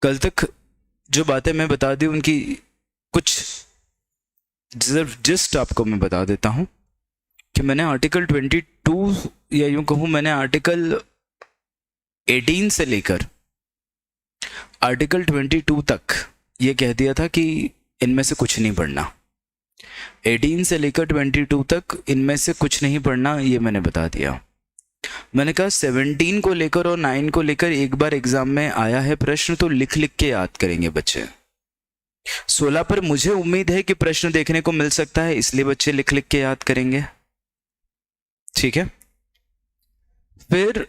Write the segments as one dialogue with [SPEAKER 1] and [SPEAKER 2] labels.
[SPEAKER 1] कल तक जो बातें मैं बता दी उनकी कुछ जस्ट आपको मैं बता देता हूं कि मैंने आर्टिकल 22 या यूं कहूं मैंने आर्टिकल 18 से लेकर आर्टिकल 22 तक ये कह दिया था कि इनमें से कुछ नहीं पढ़ना। 18 से लेकर 22 तक इनमें से कुछ नहीं पढ़ना, ये मैंने बता दिया। मैंने कहा 17 को लेकर और 9 को लेकर एक बार एग्जाम में आया है प्रश्न, तो लिख लिख के याद करेंगे बच्चे। 16 पर मुझे उम्मीद है कि प्रश्न देखने को मिल सकता है, इसलिए बच्चे लिख लिख के याद करेंगे, ठीक है। फिर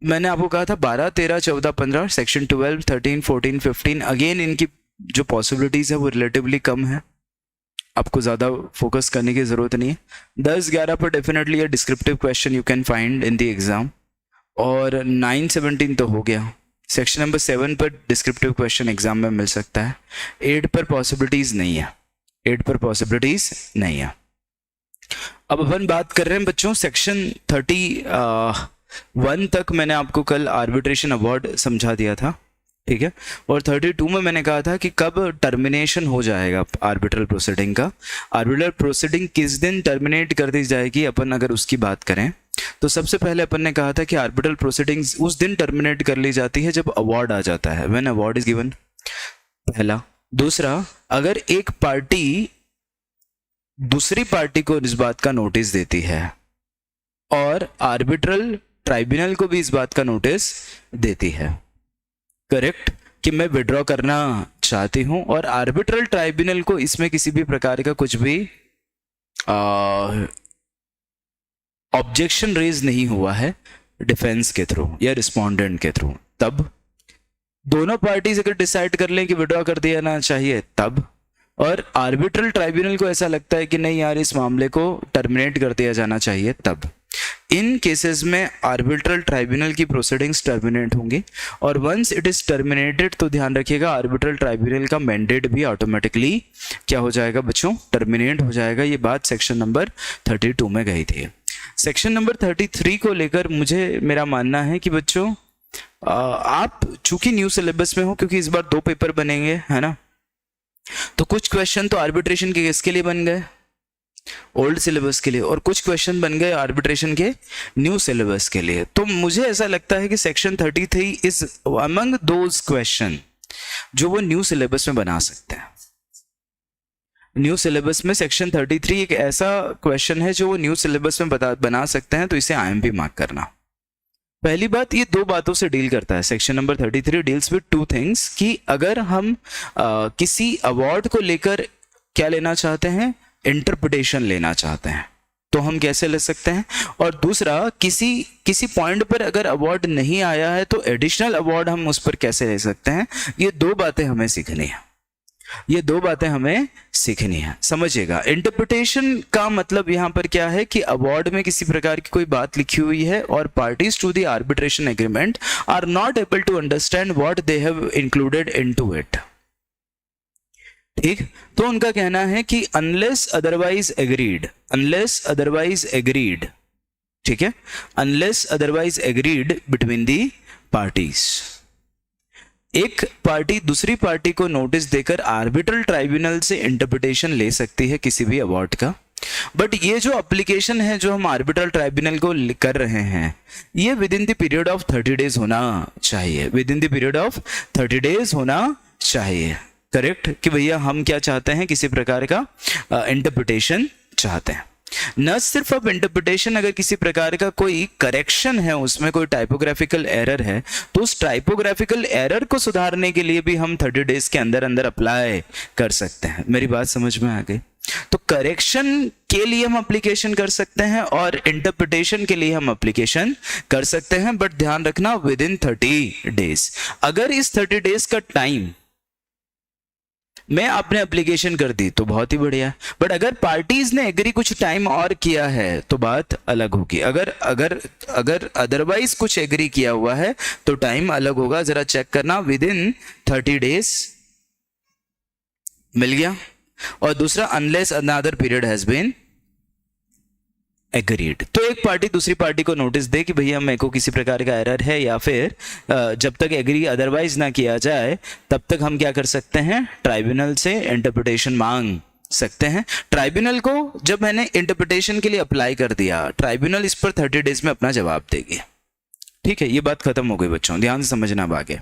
[SPEAKER 1] मैंने आपको कहा था 12, 13, 14, 15, सेक्शन 12, 13, 14, 15, अगेन इनकी जो पॉसिबिलिटीज है वो रिलेटिवली कम है, आपको ज्यादा फोकस करने की जरूरत नहीं है। 10, 11 पर definitely a descriptive question you can find in the exam, और 9, 17 तो हो गया। सेक्शन नंबर 7 पर डिस्क्रिप्टिव क्वेश्चन एग्जाम में मिल सकता है। 8 पर पॉसिबिलिटीज नहीं है, 8 पर पॉसिबिलिटीज नहीं है। अब अपन बात कर रहे हैं बच्चों सेक्शन 31 तक मैंने आपको कल आर्बिट्रेशन अवार्ड समझा दिया था, ठीक है। और 32 में मैंने कहा था कि कब टर्मिनेशन हो जाएगा आर्बिट्रल प्रोसीडिंग का। आर्बिट्रल प्रोसीडिंग किस दिन टर्मिनेट कर दी जाएगी अपन अगर उसकी बात करें तो सबसे पहले अपन ने कहा था कि आर्बिट्रल प्रोसीडिंग्स उस दिन टर्मिनेट कर ली जाती है जब अवार्ड आ जाता है, व्हेन अवार्ड इज गिवन, पहला। दूसरा, अगर एक पार्टी दूसरी पार्टी को इस बात का नोटिस देती है और आर्बिट्रल ट्राइब्यूनल को भी इस बात का नोटिस देती है, करेक्ट, कि मैं विड्रॉ करना चाहती हूं, और आर्बिट्रल ट्राइब्यूनल को इसमें किसी भी प्रकार का कुछ भी ऑब्जेक्शन रेज नहीं हुआ है डिफेंस के थ्रू या रिस्पोंडेंट के थ्रू, तब दोनों पार्टीज अगर डिसाइड कर लें कि विड्रॉ कर देना चाहिए तब, और आर्बिट्रल ट्राइब्यूनल को ऐसा लगता है कि नहीं यार इस मामले को टर्मिनेट कर दिया जाना चाहिए तब, इन केसेस में आर्बिट्रल ट्राइब्यूनल की प्रोसीडिंग्स टर्मिनेट होंगी। और वंस इट इज टर्मिनेटेड तो ध्यान रखिएगा आर्बिट्रल ट्राइब्यूनल का मैंडेट भी ऑटोमेटिकली क्या हो जाएगा बच्चों, टर्मिनेट हो जाएगा। ये बात सेक्शन नंबर 32 में गई थी। सेक्शन नंबर 33 को लेकर मुझे मेरा मानना है कि बच्चों आप चूंकि न्यू सिलेबस में हो, क्योंकि इस बार 2 पेपर बनेंगे, है ना, तो कुछ क्वेश्चन तो आर्बिट्रेशन के किसके लिए बन गए, ओल्ड सिलेबस के लिए, और कुछ क्वेश्चन बन गए आर्बिट्रेशन के न्यू सिलेबस के लिए। तो मुझे ऐसा लगता है कि section 33 is among those question जो वो न्यू सिलेबस में बना सकते हैं। न्यू सिलेबस में सेक्शन 33 एक ऐसा क्वेश्चन है जो वो न्यू सिलेबस में बना सकते हैं, तो इसे IMP मार्क करना। पहली बात, ये 2 बातों से डील करता है। Section number 33 deals with 2 things कि अगर हम किसी अवार्ड को लेकर क्या लेना चाहते हैं, इंटरप्रिटेशन लेना चाहते हैं, तो हम कैसे ले सकते हैं, और दूसरा किसी पॉइंट पर अगर अवार्ड नहीं आया है तो एडिशनल अवार्ड हम उस पर कैसे ले सकते हैं। ये 2 बातें हमें सीखनी है, ये 2 बातें हमें सीखनी है, समझिएगा। इंटरप्रिटेशन का मतलब यहां पर क्या है कि अवार्ड में किसी प्रकार की कोई बात लिखी हुई है और parties to the arbitration agreement are not able to understand what they have included into it, ठीक। तो उनका कहना है कि अनलेस अदरवाइज एग्रीड, ठीक है, unless otherwise agreed between the parties, एक पार्टी दूसरी पार्टी को नोटिस देकर आर्बिट्रल ट्राइब्यूनल से इंटरप्रिटेशन ले सकती है किसी भी अवार्ड का। बट ये जो एप्लीकेशन है जो हम आर्बिट्रल ट्राइब्यूनल को कर रहे हैं, ये with in the period of 30 days होना चाहिए, with in the period of 30 days होना चाहिए, करेक्ट, कि भैया हम क्या चाहते हैं, किसी प्रकार का इंटरप्रिटेशन चाहते हैं। न सिर्फ अब इंटरप्रिटेशन, अगर किसी प्रकार का कोई करेक्शन है, उसमें कोई टाइपोग्राफिकल एरर है, तो उस टाइपोग्राफिकल एरर को सुधारने के लिए भी हम 30 डेज के अंदर अंदर अप्लाई कर सकते हैं। मेरी बात समझ में आ गई? तो करेक्शन के लिए हम एप्लीकेशन कर सकते हैं और इंटरप्रिटेशन के लिए हम एप्लीकेशन कर सकते हैं, बट ध्यान रखना विद इन 30 डेज। अगर इस 30 डेज का टाइम में आपने एप्लीकेशन कर दी तो बहुत ही बढ़िया, बट अगर पार्टीज ने एग्री कुछ टाइम और किया है तो बात अलग होगी। अगर अदरवाइज कुछ एग्री किया हुआ है तो टाइम अलग होगा। जरा चेक करना, विद इन 30 डेज मिल गया। और दूसरा, unless another period has been agreed. तो एक पार्टी दूसरी पार्टी को नोटिस दे कि भैया मेरे को किसी प्रकार का एरर है, या फिर जब तक एग्री अदरवाइज ना किया जाए तब तक हम क्या कर सकते हैं, ट्राइब्यूनल से इंटरप्रिटेशन मांग सकते हैं। ट्राइब्यूनल को जब मैंने इंटरप्रिटेशन के लिए अप्लाई कर दिया, ट्राइब्यूनल इस पर 30 डेज में अपना जवाब देगी। ठीक है, ये बात खत्म हो गई बच्चों, ध्यान से समझना अब आगे।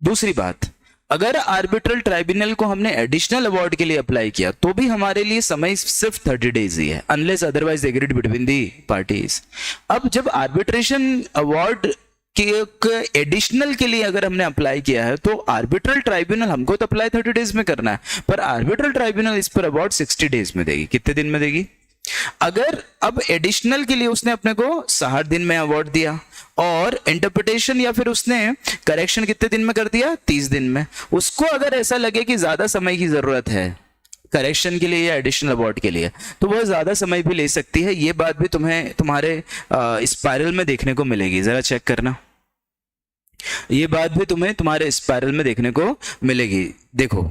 [SPEAKER 1] दूसरी बात, अगर आर्बिट्रल ट्राइब्यूनल को हमने एडिशनल अवार्ड के लिए अप्लाई किया तो भी हमारे लिए समय सिर्फ 30 डेज ही है, unless otherwise agreed between the parties. अब जब आर्बिट्रेशन अवार्ड के एडिशनल के लिए अगर हमने अप्लाई किया है तो आर्बिट्रल ट्राइब्यूनल हमको तो अप्लाई 30 डेज में करना है, पर आर्बिट्रल ट्राइब्यूनल इस पर अवार्ड 60 डेज में देगी। कितने दिन में देगी? अगर अब एडिशनल के लिए उसने अपने को 60 दिन में अवार्ड दिया और इंटरप्रिटेशन या फिर उसने करेक्शन कितने दिन में कर दिया, 30 दिन में, उसको अगर ऐसा लगे कि ज्यादा समय की जरूरत है करेक्शन के लिए या एडिशनल अवार्ड के लिए, तो वह ज्यादा समय भी ले सकती है। ये बात भी तुम्हें तुम्हारे स्पाइरल में देखने को मिलेगी, जरा चेक करना। ये बात भी तुम्हें तुम्हारे स्पाइरल में देखने को मिलेगी। देखो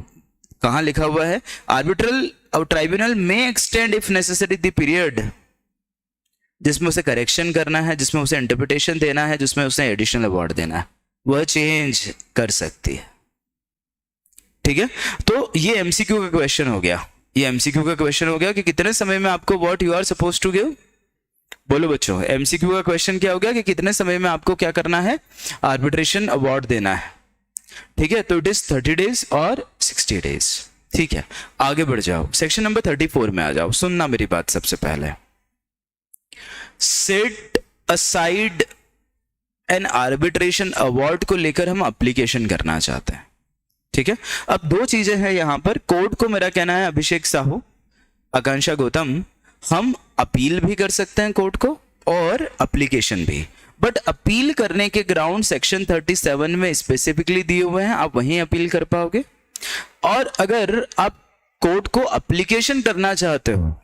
[SPEAKER 1] कहां लिखा हुआ है, आर्बिट्रल ट्राइब्यूनल में extend if necessary the period, जिसमें उसे करेक्शन करना है, जिसमें उसे इंटरप्रिटेशन देना है, जिसमें उसे एडिशनल अवार्ड देना है, वह चेंज कर सकती है। ठीक है, तो ये एमसीक्यू का क्वेश्चन हो गया, ये एमसीक्यू का क्वेश्चन हो गया कि कितने समय में आपको what you are supposed to give. बोलो बच्चों, एमसीक्यू का क्वेश्चन क्या हो गया कि कितने समय में आपको क्या करना है, आर्बिट्रेशन अवार्ड देना है। ठीक है, तो इट इज 30 डेज और 60 डेज। ठीक है, आगे बढ़ जाओ, सेक्शन नंबर 34 में आ जाओ। सुनना मेरी बात सबसे पहले, set aside N arbitration award को लेकर हम एप्लीकेशन करना चाहते हैं। ठीक है, अब दो चीजें हैं यहां पर। कोर्ट को मेरा कहना है, अभिषेक साहू, आकांक्षा गौतम, हम अपील भी कर सकते हैं कोर्ट को और एप्लीकेशन भी, बट अपील करने के ग्राउंड सेक्शन 37 में स्पेसिफिकली दिए हुए हैं, आप वहीं अपील कर पाओगे। और अगर आप कोर्ट को एप्लीकेशन करना चाहते हो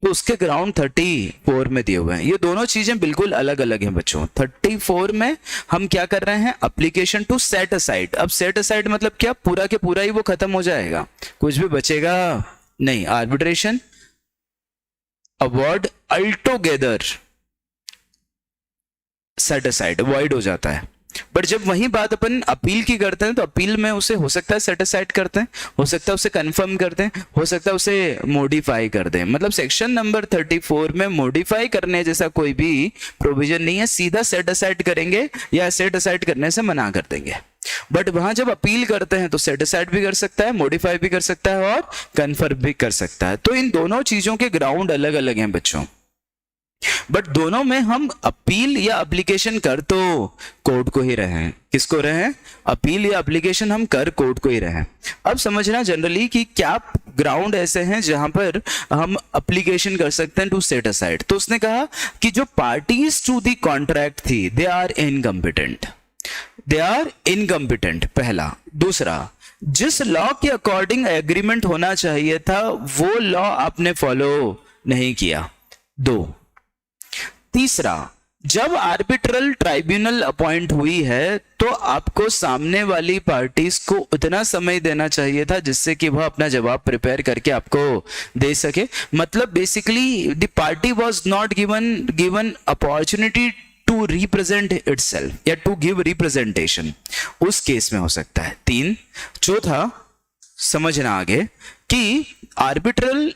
[SPEAKER 1] तो उसके ग्राउंड 34 में दिए हुए हैं। ये दोनों चीजें बिल्कुल अलग अलग हैं बच्चों। 34 में हम क्या कर रहे हैं, एप्लीकेशन टू सेट असाइड। अब सेट असाइड मतलब क्या, पूरा के पूरा ही वो खत्म हो जाएगा, कुछ भी बचेगा नहीं। Arbitration award altogether set aside, avoid हो जाता है। बट जब वही बात अपन अपील की करते हैं तो अपील में उसे हो सकता है सेट असाइड करते हैं, हो सकता है उसे कंफर्म करते हैं, हो सकता है उसे मॉडिफाई कर दें। मतलब सेक्शन नंबर 34 में मॉडिफाई करने जैसा कोई भी प्रोविजन नहीं है, सीधा सेट असाइड करेंगे या सेट असाइड करने से मना कर देंगे। बट वहां जब अपील करते हैं तो सेट असाइड भी कर सकता है, मॉडिफाई भी कर सकता है और कंफर्म भी कर सकता है। तो इन दोनों चीजों के ग्राउंड अलग अलग हैं बच्चों, बट दोनों में हम अपील या एप्लीकेशन कर तो कोर्ट को ही रहे हैं। किसको रहे हैं, अपील या एप्लीकेशन हम कर कोर्ट को ही रहे हैं। अब समझना जनरली कि क्या ग्राउंड ऐसे हैं जहां पर हम एप्लीकेशन कर सकते हैं टू सेट असाइड। तो उसने कहा कि जो पार्टीज टू द कॉन्ट्रैक्ट थी they are incompetent, they are incompetent, पहला। दूसरा, जिस लॉ के अकॉर्डिंग एग्रीमेंट होना चाहिए था वो लॉ आपने फॉलो नहीं किया, 2। तीसरा, जब आर्बिट्रल ट्राइब्यूनल अपॉइंट हुई है तो आपको सामने वाली पार्टीज को उतना समय देना चाहिए था जिससे कि वह अपना जवाब प्रिपेयर करके आपको दे सके। मतलब basically the party was not given opportunity to represent itself या टू गिव रिप्रेजेंटेशन, उस केस में हो सकता है। 3। चौथा, समझना आगे कि आर्बिट्रल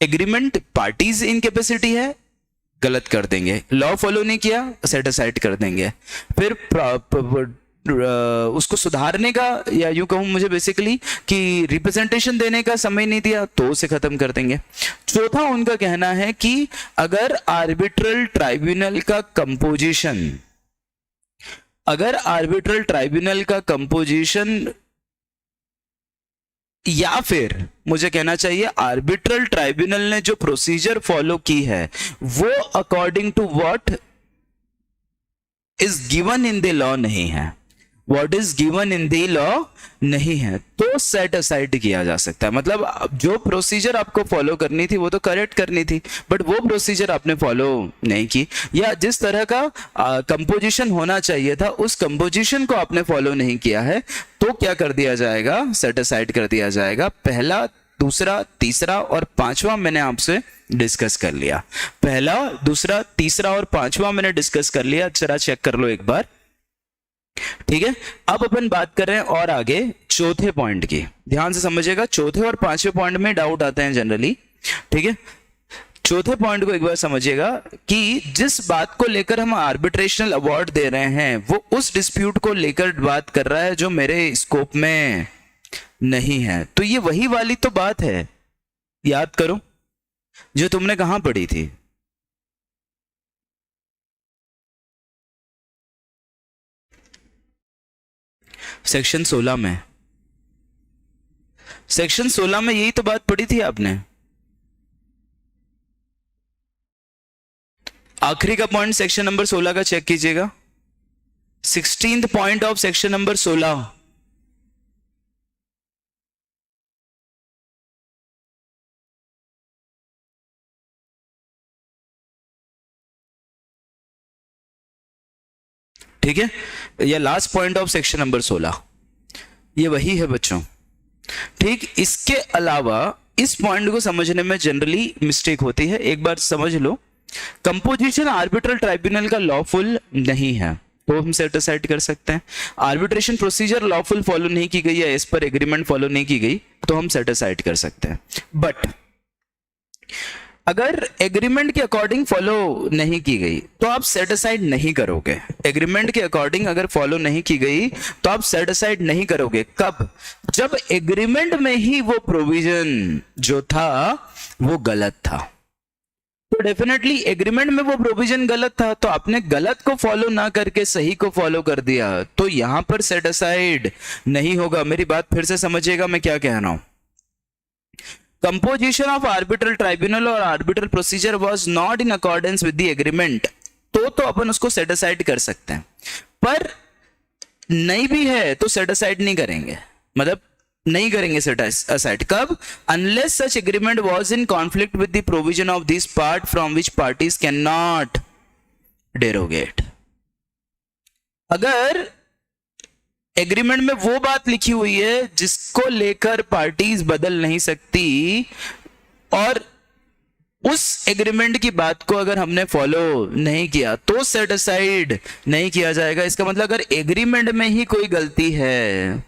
[SPEAKER 1] एग्रीमेंट पार्टीज इनकैपेसिटी है, गलत कर देंगे। लॉ फॉलो नहीं किया, सेट असाइड कर देंगे। फिर उसको सुधारने का या यूं कहूं मुझे बेसिकली कि रिप्रेजेंटेशन देने का समय नहीं दिया तो उसे खत्म कर देंगे। चौथा, उनका कहना है कि अगर आर्बिट्रल ट्राइब्यूनल का कंपोजिशन, अगर आर्बिट्रल ट्राइब्यूनल का कंपोजिशन या फिर मुझे कहना चाहिए आर्बिट्रल ट्राइब्यूनल ने जो प्रोसीजर फॉलो की है वो according to what is given in the law नहीं है, what is given in the law नहीं है, तो सेट असाइड किया जा सकता है। मतलब जो प्रोसीजर आपको फॉलो करनी थी वो तो करेक्ट करनी थी, बट वो प्रोसीजर आपने फॉलो नहीं की, या जिस तरह का कंपोजिशन होना चाहिए था उस कंपोजिशन को आपने फॉलो नहीं किया है, तो क्या कर दिया जाएगा, सेट असाइड कर दिया जाएगा। पहला दूसरा, तीसरा और पांचवा मैंने आपसे डिस्कस कर लिया। पहला, दूसरा, तीसरा और पांचवा मैंने डिस्कस कर लिया, जरा चेक कर लो एक बार। ठीक है, अब अपन बात कर रहे हैं और आगे चौथे पॉइंट की। ध्यान से समझिएगा, चौथे और पांचवें पॉइंट में डाउट आते हैं जनरली। ठीक है, चौथे पॉइंट को एक बार समझिएगा कि जिस बात को लेकर हम आर्बिट्रेशनल अवार्ड दे रहे हैं वो उस डिस्प्यूट को लेकर बात कर रहा है जो मेरे स्कोप में नहीं है। तो ये वही वाली तो बात है, याद करो, जो तुमने कहां पढ़ी थी। सेक्शन 16 में। सेक्शन 16 में यही तो बात पढ़ी थी आपने। आखिरी का पॉइंट सेक्शन नंबर 16 का चेक कीजिएगा, 16th point of section number 16। ठीक है, या last point of section number 16, ये वही है बच्चों। ठीक, इसके अलावा इस पॉइंट को समझने में जनरली मिस्टेक होती है, एक बार समझ लो। कंपोजिशन आर्बिट्रल ट्राइब्यूनल का लॉफुल नहीं है तो हम सेट असाइड कर सकते हैं। आर्बिट्रेशन प्रोसीजर लॉफुल फॉलो नहीं की गई है, इस पर एग्रीमेंट फॉलो नहीं की गई तो हम सेट असाइड कर सकते हैं। बट अगर एग्रीमेंट के अकॉर्डिंग फॉलो नहीं की गई तो आप सेट असाइड नहीं करोगे। एग्रीमेंट के अकॉर्डिंग अगर फॉलो नहीं की गई तो आप सेट असाइड नहीं करोगे। कब? जब एग्रीमेंट में ही वो प्रोविजन जो था वो गलत था। तो डेफिनेटली एग्रीमेंट में वो प्रोविजन गलत था, तो आपने गलत को फॉलो ना करके सही को फॉलो कर दिया, तो यहां पर सेट असाइड नहीं होगा। मेरी बात फिर से समझिएगा मैं क्या कह रहा हूं। कंपोजिशन ऑफ आर्बिट्रल ट्राइब्यूनल और arbitral procedure was not in accordance with the agreement, तो अपन उसको सेट असाइड कर सकते हैं। पर नहीं भी है तो सेट असाइड नहीं करेंगे, मतलब नहीं करेंगे सेट असाइड। कब? Unless such agreement was in conflict with the provision of this part from which parties can not derogate. अगर एग्रीमेंट में वो बात लिखी हुई है जिसको लेकर पार्टीज बदल नहीं सकती और उस एग्रीमेंट की बात को अगर हमने फॉलो नहीं किया तो सेट असाइड नहीं किया जाएगा। इसका मतलब अगर एग्रीमेंट में ही कोई गलती है,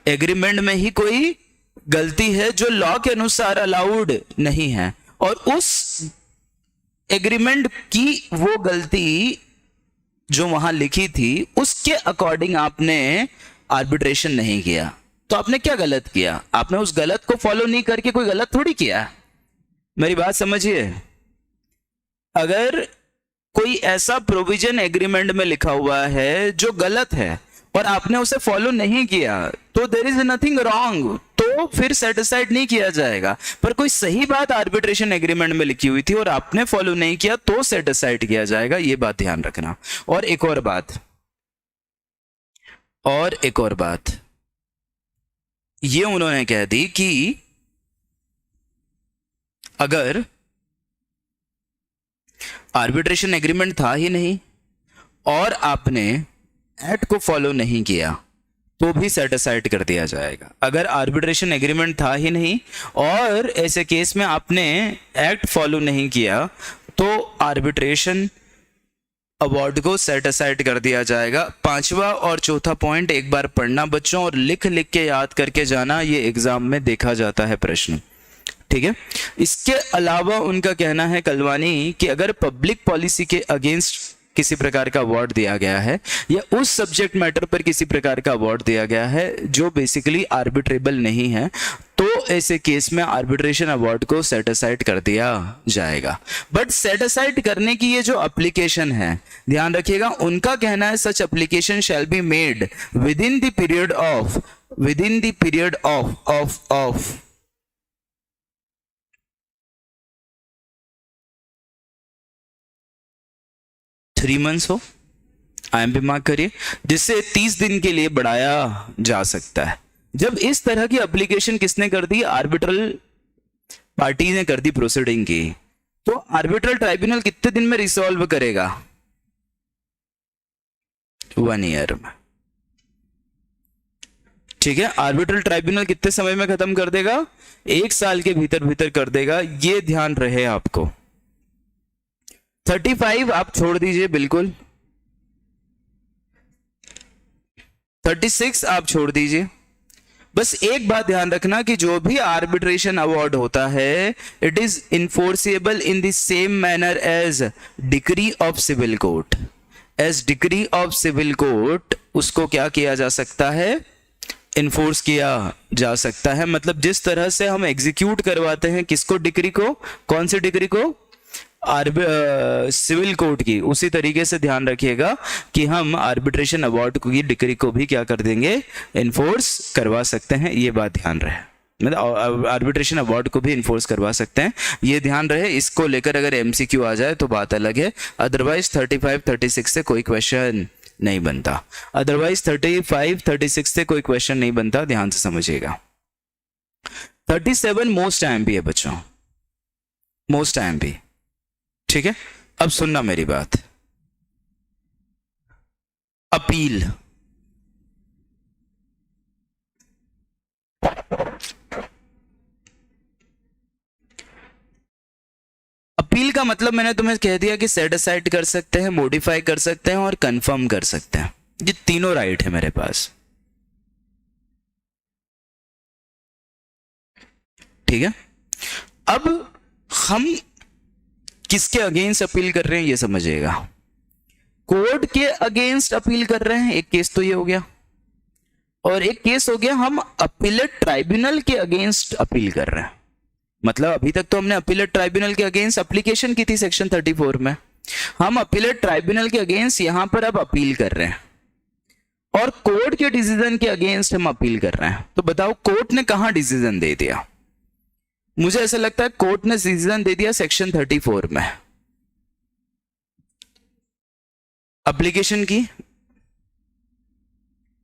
[SPEAKER 1] एग्रीमेंट में ही कोई गलती है जो लॉ के अनुसार अलाउड नहीं है और उस एग्रीमेंट की वो गलती जो वहां लिखी थी उसके अकॉर्डिंग आपने आर्बिट्रेशन नहीं किया, तो आपने क्या गलत किया? आपने उस गलत को फॉलो नहीं करके कोई गलत थोड़ी किया। मेरी बात समझिए, अगर कोई ऐसा प्रोविजन एग्रीमेंट में लिखा हुआ है जो गलत है और आपने उसे फॉलो नहीं किया तो देयर इज नथिंग रॉन्ग, तो फिर सेट असाइड नहीं किया जाएगा। पर कोई सही बात आर्बिट्रेशन एग्रीमेंट में लिखी हुई थी और आपने फॉलो नहीं किया तो सेट असाइड किया जाएगा, ये बात ध्यान रखना। और एक और बात ये उन्होंने कह दी कि अगर आर्बिट्रेशन एग्रीमेंट था ही नहीं और आपने एक्ट को फॉलो नहीं किया तो भी सेट असाइड कर दिया जाएगा। अगर आर्बिट्रेशन एग्रीमेंट था ही नहीं और ऐसे केस में आपने एक्ट फॉलो नहीं किया तो आर्बिट्रेशन अवार्ड को सेट असाइड कर दिया जाएगा। पांचवा और चौथा पॉइंट एक बार पढ़ना बच्चों और लिख लिख के याद करके जाना, ये एग्जाम में देखा जाता है प्रश्न। ठीक है, इसके अलावा उनका कहना है कलवानी कि अगर पब्लिक पॉलिसी के अगेंस्ट किसी प्रकार का अवार्ड दिया गया है या उस सब्जेक्ट मैटर पर किसी प्रकार का अवार्ड दिया गया है जो बेसिकली आर्बिट्रेबल नहीं है, तो ऐसे केस में आर्बिट्रेशन अवार्ड को सेट असाइड कर दिया जाएगा। बट सेट असाइड करने की ये जो एप्लीकेशन है, ध्यान रखिएगा, उनका कहना है such application shall be made with in the period of 3 months हो, IMP मार्क करिए, जिससे 30 दिन के लिए बढ़ाया जा सकता है। जब इस तरह की एप्लीकेशन किसने कर दी? आर्बिट्रल पार्टी ने कर दी प्रोसीडिंग की, तो आर्बिट्रल ट्राइब्यूनल कितने दिन में रिसॉल्व करेगा? 1 year में। ठीक है, आर्बिट्रल ट्राइब्यूनल कितने समय में खत्म कर देगा? 1 साल के भीतर भीतर कर देगा, ये ध्यान रहे आपको। 35 आप छोड़ दीजिए बिल्कुल, 36 आप छोड़ दीजिए। बस एक बात ध्यान रखना कि जो भी आर्बिट्रेशन अवार्ड होता है, it is enforceable in the same manner as decree of civil court. As decree of civil court उसको क्या किया जा सकता है? इन्फोर्स किया जा सकता है। मतलब जिस तरह से हम एग्जीक्यूट करवाते हैं किसको? डिक्री को। कौन सी डिक्री को? सिविल कोर्ट की। उसी तरीके से ध्यान रखिएगा कि हम आर्बिट्रेशन अवार्ड की डिक्री को भी क्या कर देंगे? इन्फोर्स करवा सकते हैं, ये बात ध्यान रहे। मतलब आर्बिट्रेशन अवार्ड को भी इन्फोर्स करवा सकते हैं, ये ध्यान रहे। इसको लेकर अगर एमसीक्यू आ जाए तो बात अलग है, अदरवाइज 35 36 से कोई क्वेश्चन नहीं बनता। अदरवाइज 35 36 से कोई क्वेश्चन नहीं बनता, ध्यान से समझिएगा। 37 मोस्ट आईएमपी है बच्चों, मोस्ट आईएमपी। ठीक है, अब सुनना मेरी बात। अपील, अपील का मतलब मैंने तुम्हें कह दिया कि सेट असाइड कर सकते हैं, मॉडिफाई कर सकते हैं और कंफर्म कर सकते हैं। ये तीनों राइट है मेरे पास। ठीक है, अब हम किसके अगेंस्ट अपील कर रहे हैं ये समझिएगा। कोर्ट के अगेंस्ट अपील कर रहे हैं, एक केस तो ये हो गया, और एक केस हो गया हम अपीलेट ट्राइब्यूनल के अगेंस्ट अपील कर रहे हैं। मतलब अभी तक तो हमने अपीलेट ट्राइब्यूनल के अगेंस्ट एप्लीकेशन की थी सेक्शन 34 में, हम अपीलेट ट्राइब्यूनल के अगेंस्ट यहां पर अब अपील कर रहे हैं, और कोर्ट के डिसीजन के अगेंस्ट हम अपील कर रहे हैं। तो बताओ कोर्ट ने कहां डिसीजन दे दिया? मुझे ऐसा लगता है कोर्ट ने डिसीजन दे दिया सेक्शन 34 में। एप्लीकेशन की,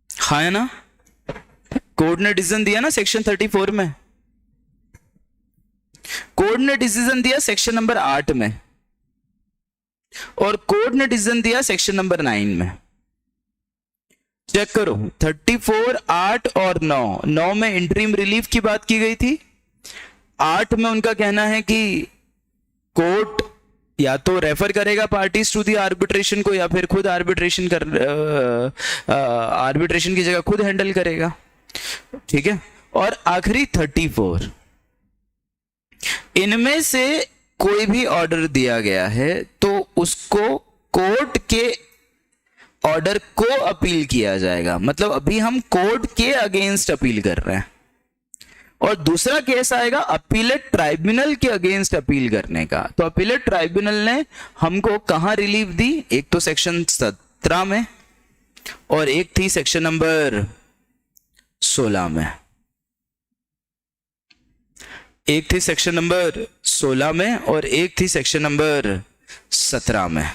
[SPEAKER 1] हाँ है ना? कोर्ट ने डिसीजन दिया ना सेक्शन 34 में। कोर्ट ने डिसीजन दिया सेक्शन नंबर 8 में, और कोर्ट ने डिसीजन दिया सेक्शन नंबर 9 में। चेक करो, 34, 8 और 9 में इंटरिम रिलीफ की बात की गई थी। 8 में उनका कहना है कि कोर्ट या तो रेफर करेगा पार्टीज टू दी आर्बिट्रेशन को, या फिर खुद आर्बिट्रेशन आर्बिट्रेशन की जगह खुद हैंडल करेगा। ठीक है, और आखिरी 34, इनमें से कोई भी ऑर्डर दिया गया है तो उसको कोर्ट के ऑर्डर को अपील किया जाएगा। मतलब अभी हम कोर्ट के अगेंस्ट अपील कर रहे हैं, और दूसरा केस आएगा अपीलेट ट्राइब्यूनल के अगेंस्ट अपील करने का। तो अपीलेट ट्राइब्यूनल ने हमको कहां रिलीफ दी? एक तो सेक्शन 17 में, और एक थी सेक्शन नंबर 16 में। एक थी सेक्शन नंबर 16 में और एक थी सेक्शन नंबर 17 में।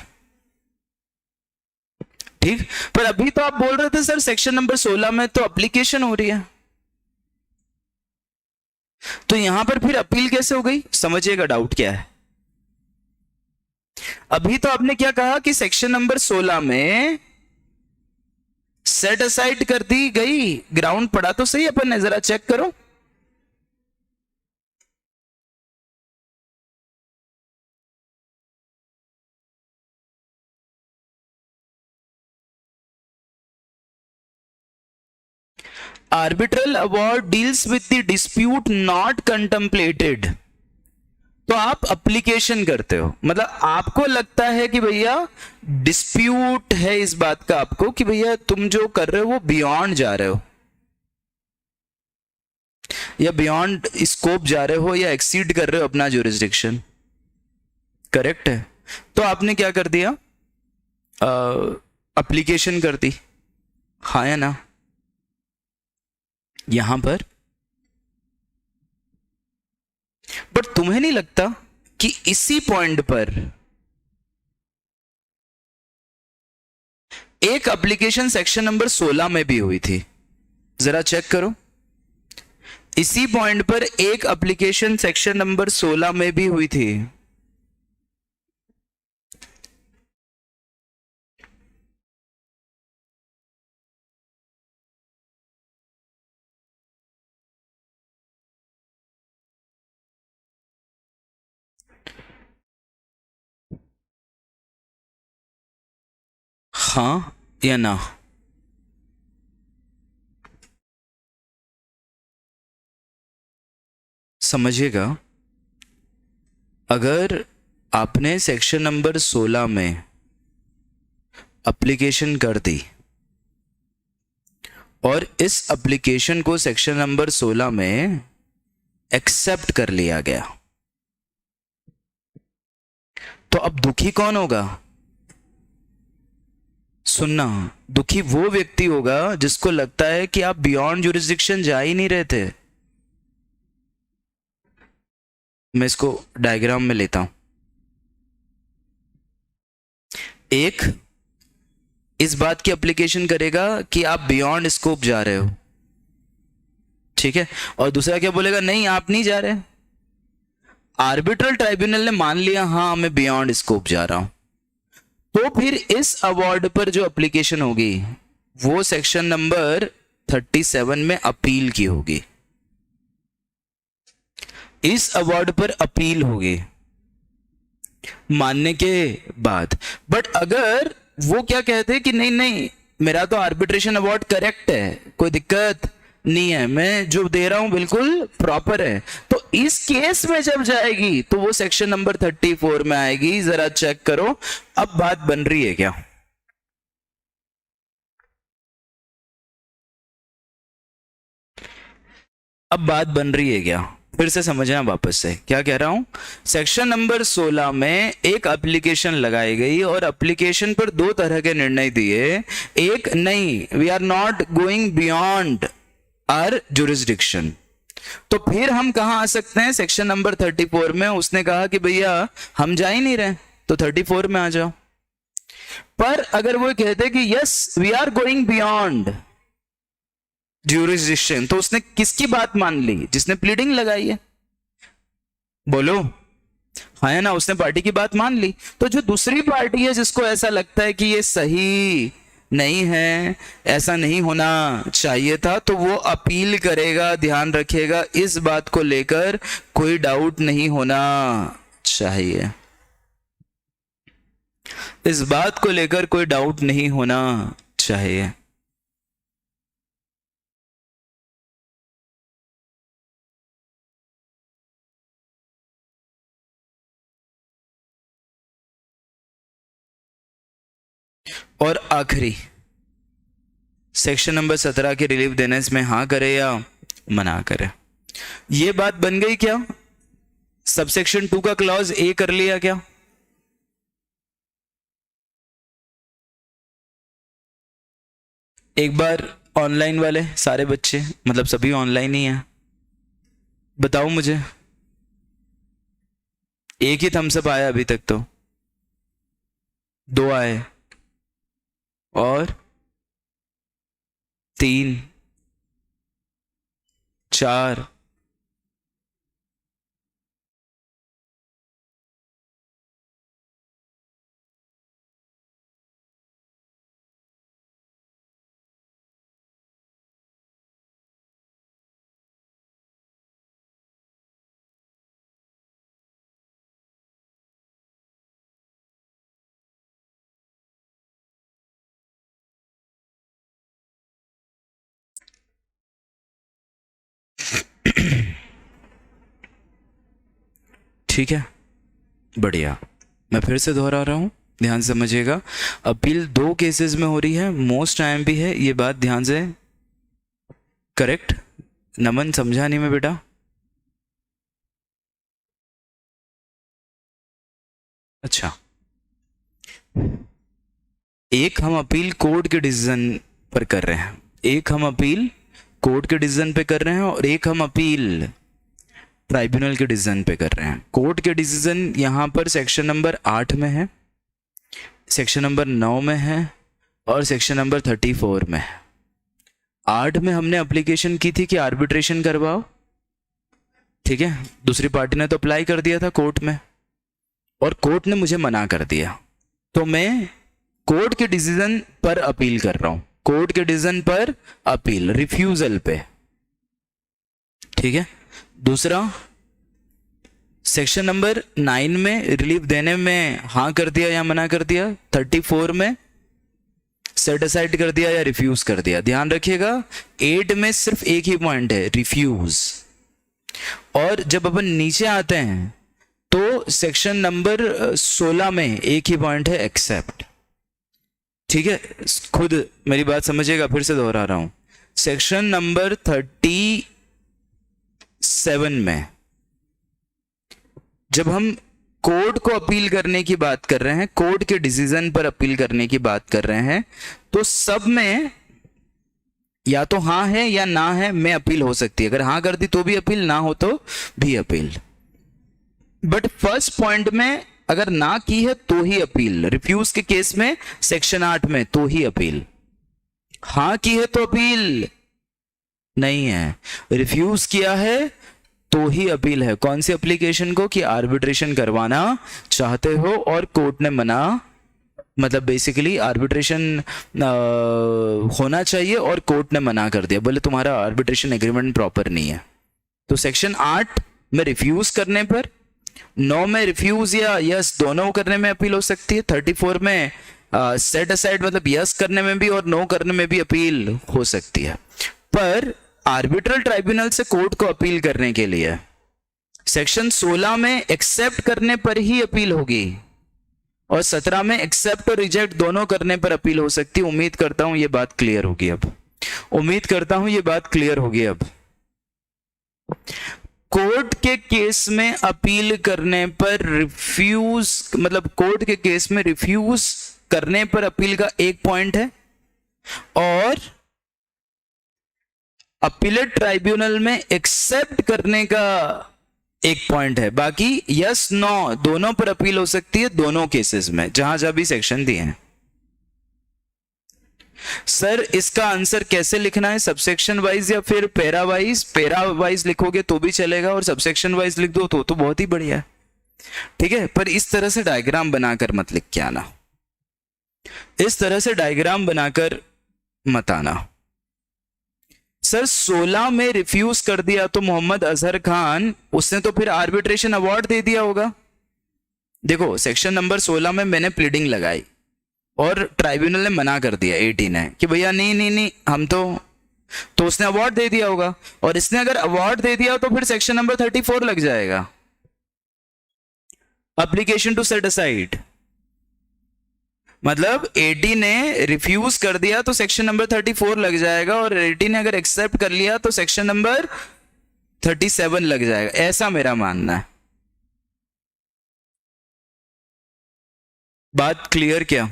[SPEAKER 1] ठीक, पर अभी तो आप बोल रहे थे सर सेक्शन नंबर 16 में तो एप्लीकेशन हो रही है, तो यहां पर फिर अपील कैसे हो गई? समझिएगा डाउट क्या है। अभी तो आपने क्या कहा कि सेक्शन नंबर 16 में सेट असाइड कर दी गई, ग्राउंड पढ़ा तो सही अपन ने, जरा चेक करो। Arbitral award deals with the dispute not contemplated. तो आप एप्लीकेशन करते हो, मतलब आपको लगता है कि भैया डिस्प्यूट है इस बात का आपको कि भैया तुम जो कर रहे हो वो बियॉन्ड जा रहे हो, या बियॉन्ड स्कोप जा रहे हो, या एक्सीड कर रहे हो अपना ज्यूरिसडिक्शन। करेक्ट है, तो आपने क्या कर दिया? एप्लीकेशन कर दी, हाँ या ना? यहां पर, बट तुम्हें नहीं लगता कि इसी पॉइंट पर एक एप्लीकेशन सेक्शन नंबर 16 में भी हुई थी? जरा चेक करो, इसी पॉइंट पर एक एप्लीकेशन सेक्शन नंबर 16 में भी हुई थी। हाँ या ना? समझिएगा, अगर आपने सेक्शन नंबर 16 में एप्लीकेशन कर दी और इस एप्लीकेशन को सेक्शन नंबर 16 में एक्सेप्ट कर लिया गया, तो अब दुखी कौन होगा? सुनना, दुखी वो व्यक्ति होगा जिसको लगता है कि आप बियॉन्ड जुरिस्डिक्शन जा ही नहीं रहे थे। मैं इसको डायग्राम में लेता हूं। एक इस बात की एप्लीकेशन करेगा कि आप बियॉन्ड स्कोप जा रहे हो, ठीक है, और दूसरा क्या बोलेगा? नहीं, आप नहीं जा रहे। आर्बिट्रल ट्राइब्यूनल ने मान लिया हाँ मैं बियॉन्ड स्कोप जा रहा हूं, तो फिर इस अवार्ड पर जो एप्लीकेशन होगी वो सेक्शन नंबर 37 में अपील की होगी। इस अवार्ड पर अपील होगी मानने के बाद। बट अगर वो क्या कहते हैं कि नहीं नहीं, मेरा तो आर्बिट्रेशन अवार्ड करेक्ट है, कोई दिक्कत नहीं है, मैं जो दे रहा हूं बिल्कुल प्रॉपर है, तो इस केस में जब जाएगी तो वो सेक्शन नंबर 34 में आएगी। जरा चेक करो, अब बात बन रही है क्या? अब बात बन रही है क्या? फिर से समझना वापस से, क्या कह रहा हूं? सेक्शन नंबर 16 में एक एप्लीकेशन लगाई गई और एप्लीकेशन पर दो तरह के निर्णय दिए। एक, नहीं we are not going beyond our jurisdiction, तो फिर हम कहां आ सकते हैं? सेक्शन नंबर 34 में। उसने कहा कि भैया हम जा ही नहीं रहे, तो 34 में आ जाओ। पर अगर वो कहते कि yes we are going beyond jurisdiction, तो उसने किसकी बात मान ली? जिसने प्लीडिंग लगाई है। बोलो हाँ है ना, उसने पार्टी की बात मान ली। तो जो दूसरी पार्टी है जिसको ऐसा लगता है कि ये सही नहीं है, ऐसा नहीं होना चाहिए था, तो वो अपील करेगा। ध्यान रखिएगा, इस बात को लेकर कोई डाउट नहीं होना चाहिए। इस बात को लेकर कोई डाउट नहीं होना चाहिए। और आखिरी, सेक्शन नंबर 17 के रिलीफ देने में हाँ करे या मना करे। ये बात बन गई क्या? सबसेक्शन 2 का क्लॉज ए कर लिया क्या? एक बार ऑनलाइन वाले सारे बच्चे, मतलब सभी ऑनलाइन ही हैं, बताओ मुझे। एक ही थम्सअप आया अभी तक, तो दो आए और 3 4। ठीक है, बढ़िया। मैं फिर से दोहरा रहा हूं, ध्यान से समझिएगा। अपील 2 केसेस में हो रही है, मोस्ट टाइम भी है, ये बात ध्यान से। करेक्ट नमन, समझा नहीं मैं बेटा? अच्छा, एक हम अपील कोर्ट के डिसीजन पर कर रहे हैं, एक हम अपील कोर्ट के डिसीजन पे कर रहे हैं, और एक हम अपील ट्राइब्यूनल के डिसीजन पे कर रहे हैं। कोर्ट के डिसीजन यहां पर सेक्शन नंबर 8 में है, सेक्शन नंबर 9 में है, और सेक्शन नंबर 34 में है। 8 में हमने एप्लीकेशन की थी कि आर्बिट्रेशन करवाओ, ठीक है, दूसरी पार्टी ने तो अप्लाई कर दिया था कोर्ट में, और कोर्ट ने मुझे मना कर दिया, तो मैं कोर्ट के डिसीजन पर अपील कर रहा हूं, कोर्ट के डिसीजन पर अपील, रिफ्यूजल पे, ठीक है। दूसरा, सेक्शन नंबर 9 में रिलीफ देने में हाँ कर दिया या मना कर दिया, 34 में सेट असाइड कर दिया या रिफ्यूज कर दिया। ध्यान रखिएगा 8 में सिर्फ एक ही पॉइंट है, रिफ्यूज। और जब अपन नीचे आते हैं तो सेक्शन नंबर 16 में एक ही पॉइंट है, एक्सेप्ट। ठीक है, खुद मेरी बात समझिएगा, फिर से दोहरा रहा हूं। सेक्शन नंबर 37 में जब हम कोर्ट को अपील करने की बात कर रहे हैं, कोर्ट के डिसीजन पर अपील करने की बात कर रहे हैं, तो सब में या तो हाँ है या ना है में अपील हो सकती है। अगर हाँ कर दी तो भी अपील, ना हो तो भी अपील। बट फर्स्ट पॉइंट में अगर ना की है तो ही अपील। रिफ्यूज के केस में सेक्शन 8 में तो ही अपील, हाँ की है तो अपील नहीं है। रिफ्यूज किया है तो ही अपील है। कौन सी एप्लीकेशन को? कि आर्बिट्रेशन करवाना चाहते हो और कोर्ट ने मना, मतलब बेसिकली आर्बिट्रेशन होना चाहिए और कोर्ट ने मना कर दिया, बोले तुम्हारा आर्बिट्रेशन एग्रीमेंट प्रॉपर नहीं है। तो सेक्शन 8 में रिफ्यूज करने पर, 9 में रिफ्यूज या यस दोनों करने में अपील हो सकती है, 34 में सेट असाइड मतलब यस करने में भी और नो करने में भी अपील हो सकती है। पर आर्बिट्रल ट्राइब्यूनल से कोर्ट को अपील करने के लिए सेक्शन 16 में एक्सेप्ट करने पर ही अपील होगी और 17 में एक्सेप्ट और रिजेक्ट दोनों करने पर अपील हो सकती है। उम्मीद करता हूं ये बात क्लियर होगी अब। उम्मीद करता हूं ये बात क्लियर होगी अब। कोर्ट के केस में अपील करने पर रिफ्यूज, मतलब कोर्ट के केस में रिफ्यूज करने पर अपील का एक पॉइंट है और अपीलेट ट्राइब्यूनल में एक्सेप्ट करने का एक पॉइंट है। बाकी यस नो दोनों पर अपील हो सकती है, दोनों केसेस में जहां जहां भी सेक्शन दिए हैं। सर इसका आंसर कैसे लिखना है? सबसेक्शन वाइज या फिर पैरा वाइज? पैरा वाइज लिखोगे तो भी चलेगा और सबसेक्शन वाइज लिख दो तो बहुत ही बढ़िया है। ठीक है, पर इस तरह से डायग्राम बनाकर मत लिख के आना, इस तरह से डायग्राम बनाकर मत आना। सर 16 में रिफ्यूज कर दिया तो मोहम्मद अजहर खान, उसने तो फिर आर्बिट्रेशन अवार्ड दे दिया होगा। देखो सेक्शन नंबर 16 में मैंने प्लीडिंग लगाई और ट्राइब्यूनल ने मना कर दिया 18 है कि भैया नहीं नहीं नहीं हम तो उसने अवार्ड दे दिया होगा। और इसने अगर अवार्ड दे दिया तो फिर सेक्शन नंबर 34 लग जाएगा, एप्लीकेशन टू सेट असाइड। मतलब 80 ने रिफ्यूज कर दिया तो सेक्शन नंबर 34 लग जाएगा और 80 ने अगर एक्सेप्ट कर लिया तो सेक्शन नंबर 37 लग जाएगा, ऐसा मेरा मानना है। बात क्लियर क्या?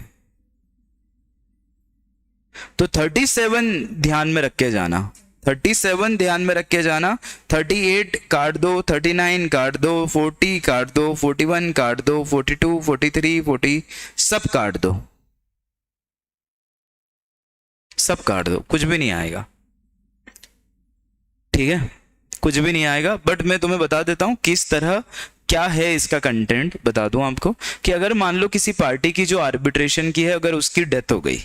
[SPEAKER 1] तो 37 ध्यान में रख के जाना, 37 ध्यान में रख के जाना। 38 काट दो, 39 काट दो, 40 काट दो, 41 काट दो, 42, 43, 40 सब काट दो, सब काट दो, कुछ भी नहीं आएगा। ठीक है, कुछ भी नहीं आएगा। बट मैं तुम्हें बता देता हूं किस तरह क्या है इसका कंटेंट, बता दूं आपको कि अगर मान लो किसी पार्टी की जो आर्बिट्रेशन की है, अगर उसकी डेथ हो गई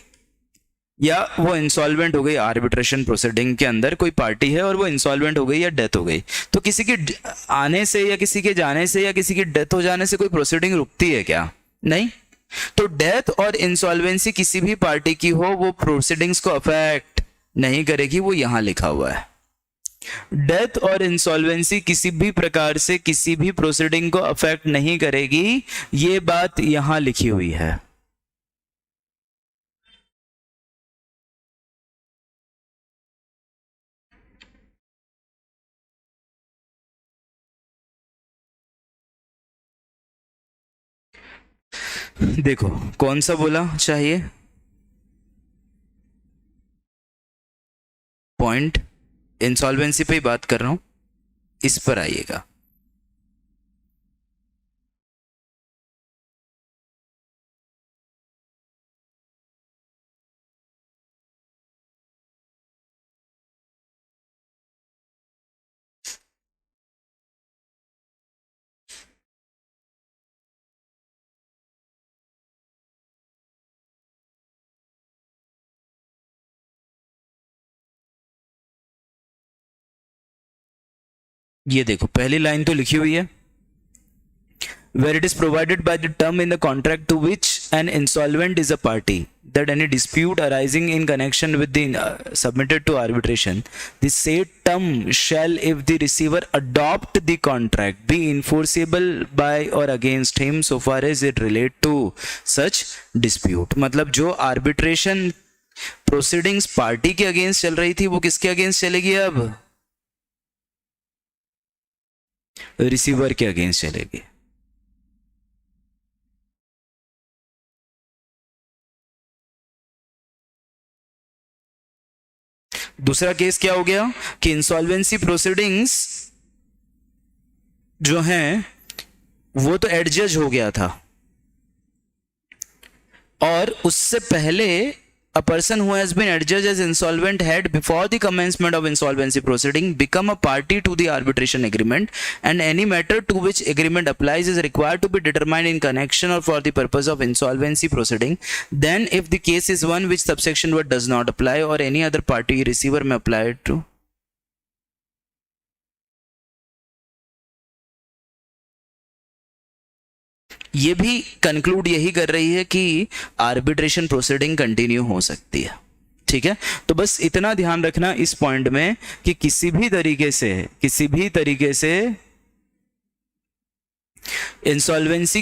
[SPEAKER 1] या वो इंसॉल्वेंट हो गई, आर्बिट्रेशन प्रोसीडिंग के अंदर कोई पार्टी है और वो इंसॉल्वेंट हो गई या डेथ हो गई, तो किसी के आने से या किसी के जाने से या किसी की डेथ हो जाने से कोई प्रोसीडिंग रुकती है क्या? नहीं। तो डेथ और इंसॉल्वेंसी किसी भी पार्टी की हो वो प्रोसीडिंग्स को अफेक्ट नहीं करेगी, वो यहां लिखा हुआ है। डेथ और इंसॉल्वेंसी किसी भी प्रकार से किसी भी प्रोसीडिंग को अफेक्ट नहीं करेगी, ये बात यहां लिखी हुई है। देखो कौन सा बोला चाहिए पॉइंट, इंसॉल्वेंसी पे ही बात कर रहा हूं, इस पर आइएगा। ये देखो पहली लाइन तो लिखी हुई है, where it is provided by the term in the contract to which an insolvent is a party that any dispute arising in connection with the submitted to arbitration, the said term shall, if the receiver adopt the contract, be enforceable by or against him so far as it relate to such dispute. मतलब जो arbitration proceedings party के against चल रही थी वो किसके against चलेगी? अब रिसीवर के अगेंस्ट चलेगी। दूसरा केस क्या हो गया कि इंसॉल्वेंसी प्रोसीडिंग्स जो हैं वो तो एडजज हो गया था, और उससे पहले a person who has been adjudged as insolvent had before the commencement of insolvency proceeding become a party to the arbitration agreement, and any matter to which agreement applies is required to be determined in connection or for the purpose of insolvency proceeding. Then if the case is one which subsection 1 does not apply or any other party receiver may apply it to, ये भी conclude यही कर रही है कि arbitration proceeding continue हो सकती है। ठीक है, तो बस इतना ध्यान रखना इस पॉइंट में कि किसी भी तरीके से इंसॉल्वेंसी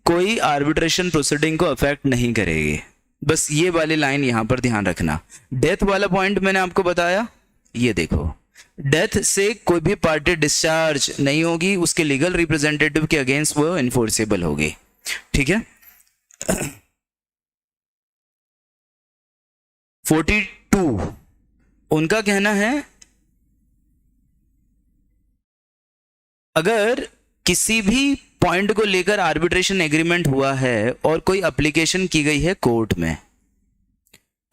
[SPEAKER 1] कोई आर्बिट्रेशन प्रोसीडिंग को अफेक्ट नहीं करेगी। बस ये वाली लाइन यहां पर ध्यान रखना। डेथ वाला पॉइंट मैंने आपको बताया, ये देखो, डेथ से कोई भी पार्टी डिस्चार्ज नहीं होगी, उसके लीगल रिप्रेजेंटेटिव के अगेंस्ट वो इन्फोर्सेबल होगी। ठीक है, 42 उनका कहना है अगर किसी भी पॉइंट को लेकर आर्बिट्रेशन एग्रीमेंट हुआ है और कोई एप्लीकेशन की गई है कोर्ट में,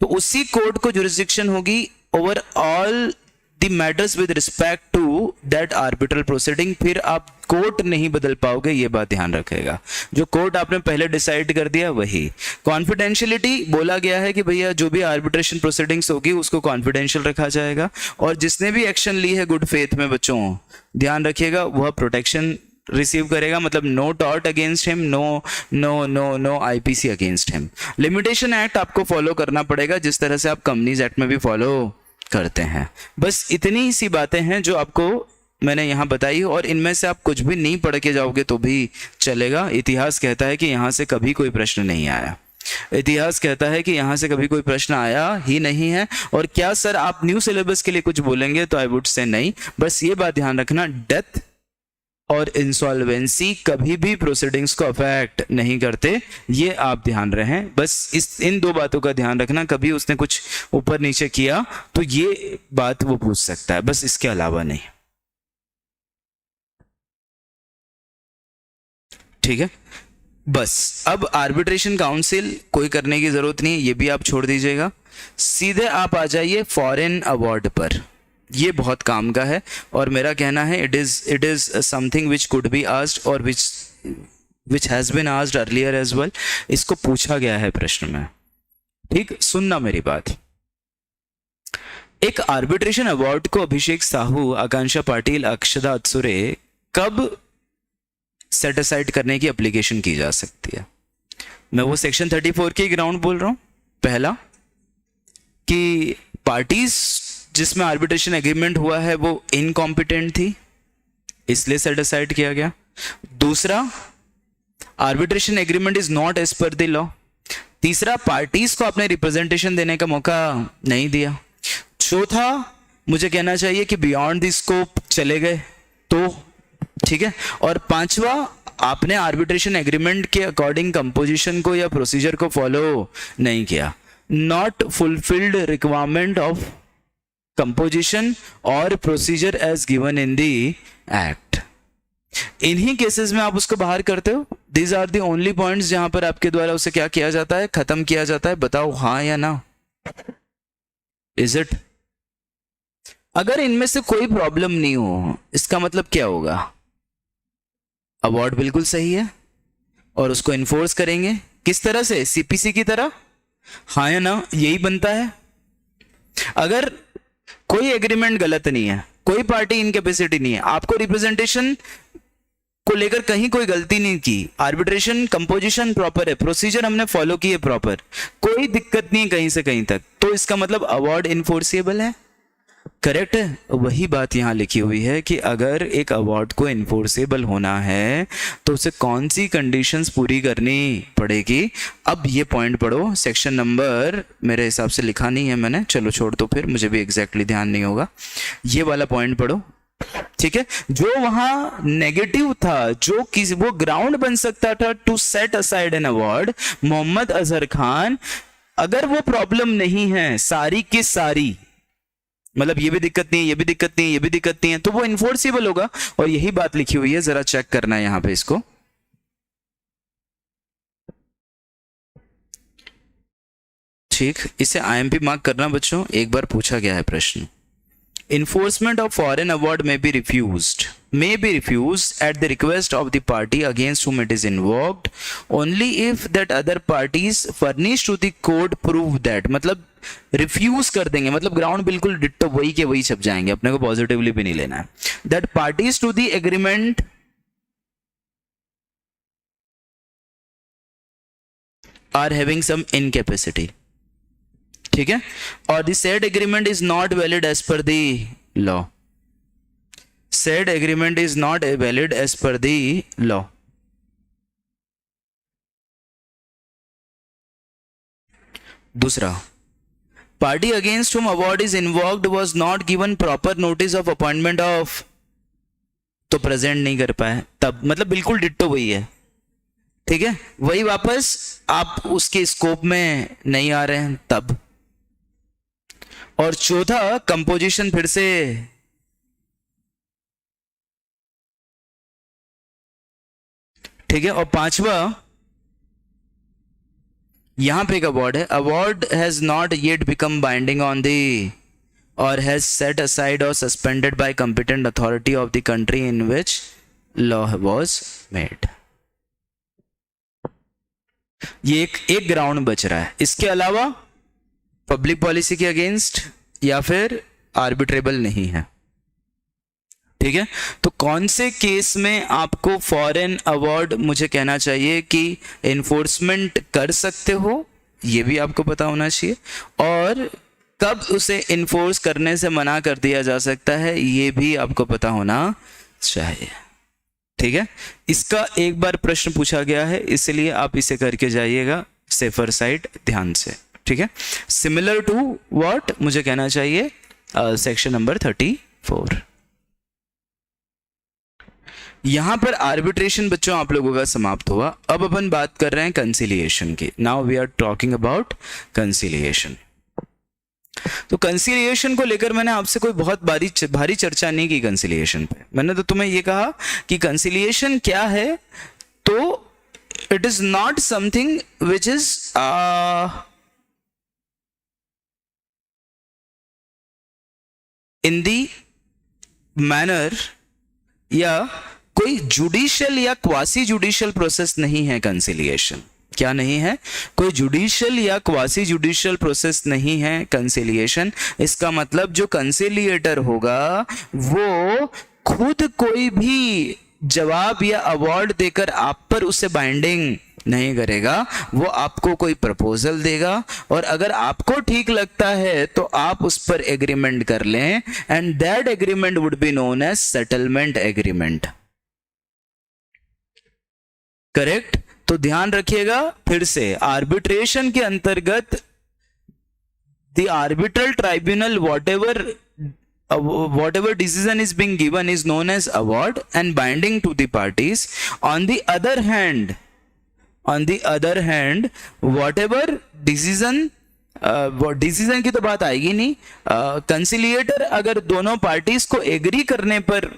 [SPEAKER 1] तो उसी कोर्ट को जुरिस्डिक्शन होगी over all the matters with respect to that arbitral proceeding. फिर आप कोर्ट नहीं बदल पाओगे, ये बात ध्यान रखेगा। जो कोर्ट आपने पहले डिसाइड कर दिया वही। कॉन्फिडेंशियलिटी बोला गया है कि भैया जो भी आर्बिट्रेशन प्रोसीडिंग्स होगी उसको कॉन्फिडेंशियल रखा जाएगा, और जिसने भी एक्शन ली है गुड फेथ में, बच्चों ध्यान रखिएगा, वह प्रोटेक्शन रिसीव करेगा। मतलब no tort against him, no IPC against him. Limitation act आपको फॉलो करना पड़ेगा जिस तरह से आप कंपनीज एक्ट में भी फॉलो करते हैं। बस इतनी सी बातें हैं जो आपको मैंने यहाँ बताई, और इनमें से आप कुछ भी नहीं पढ़ के जाओगे तो भी चलेगा। इतिहास कहता है कि यहाँ से कभी कोई प्रश्न नहीं आया, इतिहास कहता है कि यहाँ से कभी कोई प्रश्न आया ही नहीं है। और क्या सर आप न्यू सिलेबस के लिए कुछ बोलेंगे? तो आई वुड से नहीं। बस ये बात ध्यान रखना, डेथ और इंसॉल्वेंसी कभी भी प्रोसीडिंग्स को अफेक्ट नहीं करते, ये आप ध्यान रहें। बस इन दो बातों का ध्यान रखना। कभी उसने कुछ ऊपर नीचे किया तो ये बात वो पूछ सकता है, बस इसके अलावा नहीं। ठीक है, बस अब आर्बिट्रेशन काउंसिल कोई करने की जरूरत नहीं है, ये भी आप छोड़ दीजिएगा। सीधे आप आ जाइए फॉरेन अवार्ड पर, ये बहुत काम का है। और मेरा कहना है it is something which could be asked और which has been asked earlier as well. इसको पूछा गया है प्रश्न में। ठीक, सुनना मेरी बात। एक आर्बिट्रेशन अवार्ड को अभिषेक साहू, आकांक्षा पाटिल, अक्षदा अत्सुरे कब सेट असाइड करने की एप्लीकेशन की जा सकती है? मैं वो सेक्शन 34 के ग्राउंड बोल रहा हूं। पहला कि पार्टीज जिसमें आर्बिट्रेशन एग्रीमेंट हुआ है वो इनकॉम्पिटेंट थी, इसलिए सेट असाइड किया गया। दूसरा, arbitration agreement is not as per the law. तीसरा, पार्टीज को अपने रिप्रेजेंटेशन देने का मौका नहीं दिया। चौथा, मुझे कहना चाहिए कि बियॉन्ड द स्कोप चले गए तो ठीक है। और पांचवा, आपने आर्बिट्रेशन एग्रीमेंट के अकॉर्डिंग कंपोजिशन को या प्रोसीजर को फॉलो नहीं किया। Not fulfilled requirement of composition और procedure as given in the act. इन्हीं केसेस में आप उसको बाहर करते हो। These are the only points जहां पर आपके द्वारा उसे क्या किया जाता है, खत्म किया जाता है। बताओ हाँ या ना, इज इट? अगर इनमें से कोई प्रॉब्लम नहीं हो, इसका मतलब क्या होगा? अवार्ड बिल्कुल सही है और उसको इन्फोर्स करेंगे किस तरह से? सीपीसी की तरह। हाँ या ना, यही बनता है। अगर कोई एग्रीमेंट गलत नहीं है, कोई पार्टी इनकैपेसिटी नहीं है, आपको रिप्रेजेंटेशन को लेकर कहीं कोई गलती नहीं की, आर्बिट्रेशन कंपोजिशन प्रॉपर है, प्रोसीजर हमने फॉलो किए प्रॉपर, कोई दिक्कत नहीं कहीं से कहीं तक, तो इसका मतलब अवार्ड इनफोर्सेबल है। करेक्ट है। वही बात यहाँ लिखी हुई है कि अगर एक अवार्ड को इन्फोर्सेबल होना है तो उसे कौन सी कंडीशंस पूरी करनी पड़ेगी। अब ये पॉइंट पढ़ो, सेक्शन नंबर मेरे हिसाब से लिखा नहीं है मैंने, चलो छोड़ दो फिर, मुझे भी एग्जैक्टली ध्यान नहीं होगा। ये वाला पॉइंट पढ़ो, ठीक है। जो वहां नेगेटिव था, जो किसी वो ग्राउंड बन सकता था to set aside an award, Mohammad Azhar Khan, अगर वो प्रॉब्लम नहीं है सारी की सारी, मतलब ये भी दिक्कत नहीं है, ये भी दिक्कत नहीं है, ये भी दिक्कत नहीं है, तो वो इन्फोर्सेबल होगा। और यही बात लिखी हुई है, जरा चेक करना है यहां पे इसको। ठीक, इसे आईएमपी मार्क करना बच्चों, एक बार पूछा गया है प्रश्न। Enforcement of foreign award may be refused at the request of the party against whom it is invoked only if that other parties furnished to the court prove that, मतलब refuse कर देंगे, मतलब ग्राउंड बिल्कुल ditto वही के वही छप जाएंगे, अपने को पॉजिटिवली भी नहीं लेना है। That parties to the agreement are having some incapacity, ठीक है, और the said agreement is not valid as per the law, said agreement is not valid as per the law. दूसरा, party against whom award is invoked was not given proper notice of appointment of, तो present नहीं कर पाए, तब मतलब बिल्कुल ditto वही है, ठीक है, वही वापस आप उसके स्कोप में नहीं आ रहे हैं तब। और चौथा, कंपोजिशन फिर से, ठीक है, और पांचवा यहां पे एक अवार्ड है, award has not yet become binding on the और हैज सेट असाइड और suspended bye competent authority of the country in which law was made. ये एक ग्राउंड बच रहा है, इसके अलावा पब्लिक पॉलिसी के अगेंस्ट या फिर आर्बिट्रेबल नहीं है, ठीक है। तो कौन से केस में आपको फॉरेन अवार्ड, मुझे कहना चाहिए कि इन्फोर्समेंट कर सकते हो, ये भी आपको पता होना चाहिए, और कब उसे इन्फोर्स करने से मना कर दिया जा सकता है, ये भी आपको पता होना चाहिए, ठीक है। इसका एक बार प्रश्न पूछा गया है, इसलिए आप इसे करके जाइएगा सेफर साइड ध्यान से, ठीक है। सिमिलर टू व्हाट, मुझे कहना चाहिए सेक्शन नंबर 34। यहां पर आर्बिट्रेशन बच्चों आप लोगों का समाप्त हुआ। अब अपन बात कर रहे हैं कंसिलिएशन की। Now we are talking about conciliation. तो कंसिलिएशन को लेकर मैंने आपसे कोई बहुत भारी चर्चा नहीं की कंसिलिएशन पे। मैंने तो तुम्हें ये कहा कि कंसिलिएशन क्या है, तो it is not something which is in the manner, या कोई जुडिशियल या क्वासी जुडिशियल प्रोसेस नहीं है कंसिलिएशन। क्या नहीं है? कोई जुडिशियल या क्वासी जुडिशियल प्रोसेस नहीं है कंसिलिएशन। इसका मतलब जो कंसिलिएटर होगा वो खुद कोई भी जवाब या अवार्ड देकर आप पर उसे बाइंडिंग नहीं करेगा, वो आपको कोई प्रपोजल देगा और अगर आपको ठीक लगता है तो आप उस पर एग्रीमेंट कर लें, and that agreement would be known as settlement agreement. Correct? तो ध्यान रखिएगा फिर से, आर्बिट्रेशन के अंतर्गत the arbitral tribunal whatever decision is being given is known as award and binding to the parties. On the other hand whatever decision decision की तो बात आएगी नहीं, कंसिलिएटर अगर दोनों पार्टीज को एग्री करने पर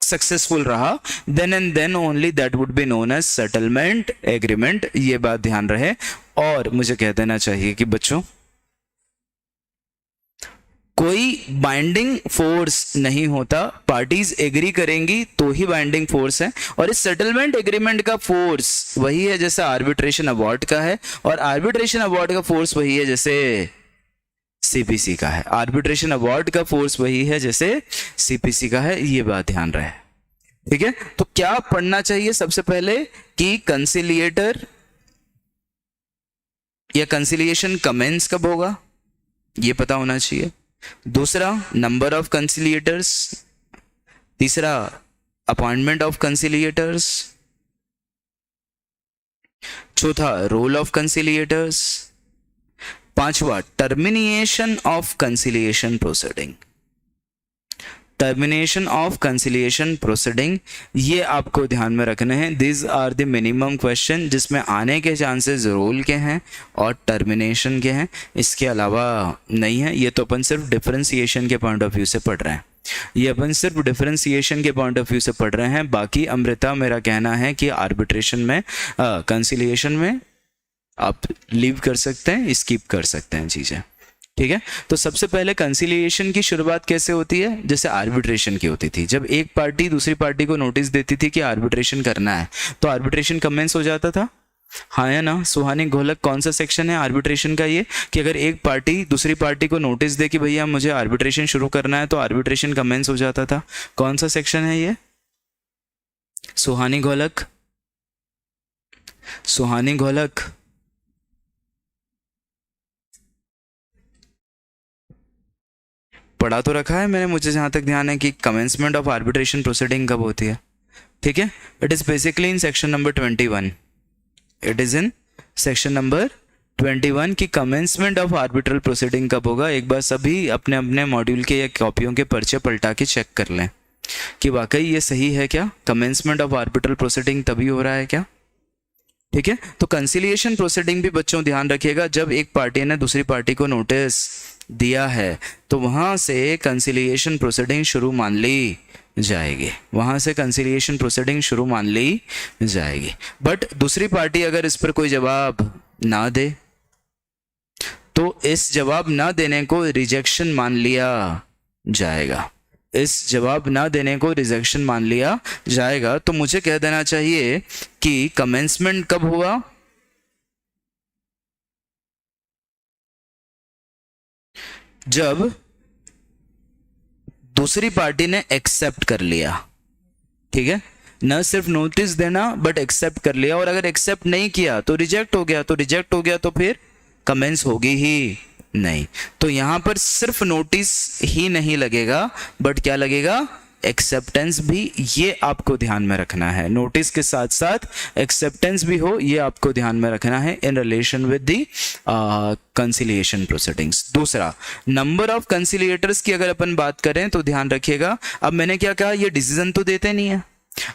[SPEAKER 1] सक्सेसफुल रहा, then and then only that would be known as settlement agreement. ये बात ध्यान रहे। और मुझे कह देना चाहिए कि बच्चों कोई बाइंडिंग फोर्स नहीं होता, पार्टीज एग्री करेंगी तो ही बाइंडिंग फोर्स है। और इस सेटलमेंट एग्रीमेंट का फोर्स वही है जैसे आर्बिट्रेशन अवार्ड का है, और आर्बिट्रेशन अवार्ड का फोर्स वही है जैसे सीपीसी का है। आर्बिट्रेशन अवार्ड का फोर्स वही है जैसे सीपीसी का है, ये बात ध्यान रहे। ठीक है, तो क्या पढ़ना चाहिए सबसे पहले कि कंसिलिएटर या कंसिलिएशन कमेंस कब होगा, ये पता होना चाहिए। दूसरा, नंबर ऑफ कंसिलिएटर्स। तीसरा, अपॉइंटमेंट ऑफ कंसिलिएटर्स। चौथा, रोल ऑफ कंसिलिएटर्स। पांचवा, termination of conciliation proceeding. Termination of conciliation proceeding, ये आपको ध्यान में रखने हैं। This are the minimum question जिसमें आने के चांसेस रोल के हैं और टर्मिनेशन के हैं, इसके अलावा नहीं है। ये तो अपन सिर्फ डिफरेंशिएशन के पॉइंट ऑफ व्यू से पढ़ रहे हैं, ये अपन सिर्फ डिफरेंशिएशन के पॉइंट ऑफ व्यू से पढ़ रहे हैं। बाकी अमृता, मेरा कहना है कि आर्बिट्रेशन में कंसिलिएशन में आप लीव कर सकते हैं, स्किप कर सकते हैं चीज़ें, ठीक है। तो सबसे पहले कंसिलिएशन की शुरुआत कैसे होती है, जैसे आर्बिट्रेशन की होती थी। जब एक पार्टी दूसरी पार्टी को नोटिस देती थी कि आर्बिट्रेशन करना है, तो आर्बिट्रेशन कमेंस हो जाता था, हाँ या ना। सुहानी घोलक कौन सा सेक्शन है आर्बिट्रेशन का, ये कि अगर एक पार्टी दूसरी पार्टी को नोटिस दे कि भैया मुझे आर्बिट्रेशन शुरू करना है, तो आर्बिट्रेशन कमेंस हो जाता था। कौन सा सेक्शन है ये, सुहानी घोलक? सुहानी घोलक, पढ़ा तो रखा है मैंने, मुझे जहां तक ध्यान है कि कमेंसमेंट ऑफ आर्बिट्रेशन प्रोसीडिंग कब होती है, ठीक है। It is basically in section number 21। It is in section number 21 की कमेंसमेंट ऑफ आर्बिट्रल प्रोसीडिंग कब होगा। एक बार सभी अपने अपने मॉड्यूल के या कॉपियों के पर्चे पलटा के चेक कर लें कि वाकई ये सही है क्या, कमेंसमेंट ऑफ आर्बिट्रल प्रोसीडिंग तभी हो रहा है क्या, ठीक है। तो कंसिलिएशन प्रोसीडिंग भी बच्चों ध्यान रखिएगा, जब एक पार्टी ने दूसरी पार्टी को नोटिस दिया है तो वहां से कंसिलिएशन प्रोसीडिंग शुरू मान ली जाएगी, वहां से कंसिलिएशन प्रोसीडिंग शुरू मान ली जाएगी। बट दूसरी पार्टी अगर इस पर कोई जवाब ना दे तो इस जवाब ना देने को रिजेक्शन मान लिया जाएगा, इस जवाब ना देने को रिजेक्शन मान लिया जाएगा। तो मुझे कह देना चाहिए कि कमेंसमेंट कब हुआ, जब दूसरी पार्टी ने एक्सेप्ट कर लिया, ठीक है। न सिर्फ नोटिस देना बट एक्सेप्ट कर लिया, और अगर एक्सेप्ट नहीं किया तो रिजेक्ट हो गया, तो रिजेक्ट हो गया तो फिर कमेंस होगी ही नहीं। तो यहां पर सिर्फ नोटिस ही नहीं लगेगा बट क्या लगेगा, एक्सेप्टेंस भी, ये आपको ध्यान में रखना है। नोटिस के साथ साथ एक्सेप्टेंस भी हो, ये आपको ध्यान में रखना है in relation with the conciliation proceedings. दूसरा, नंबर ऑफ कंसिलिएटर्स की अगर अपन बात करें तो ध्यान रखिएगा। अब मैंने क्या कहा, ये डिसीजन तो देते नहीं है।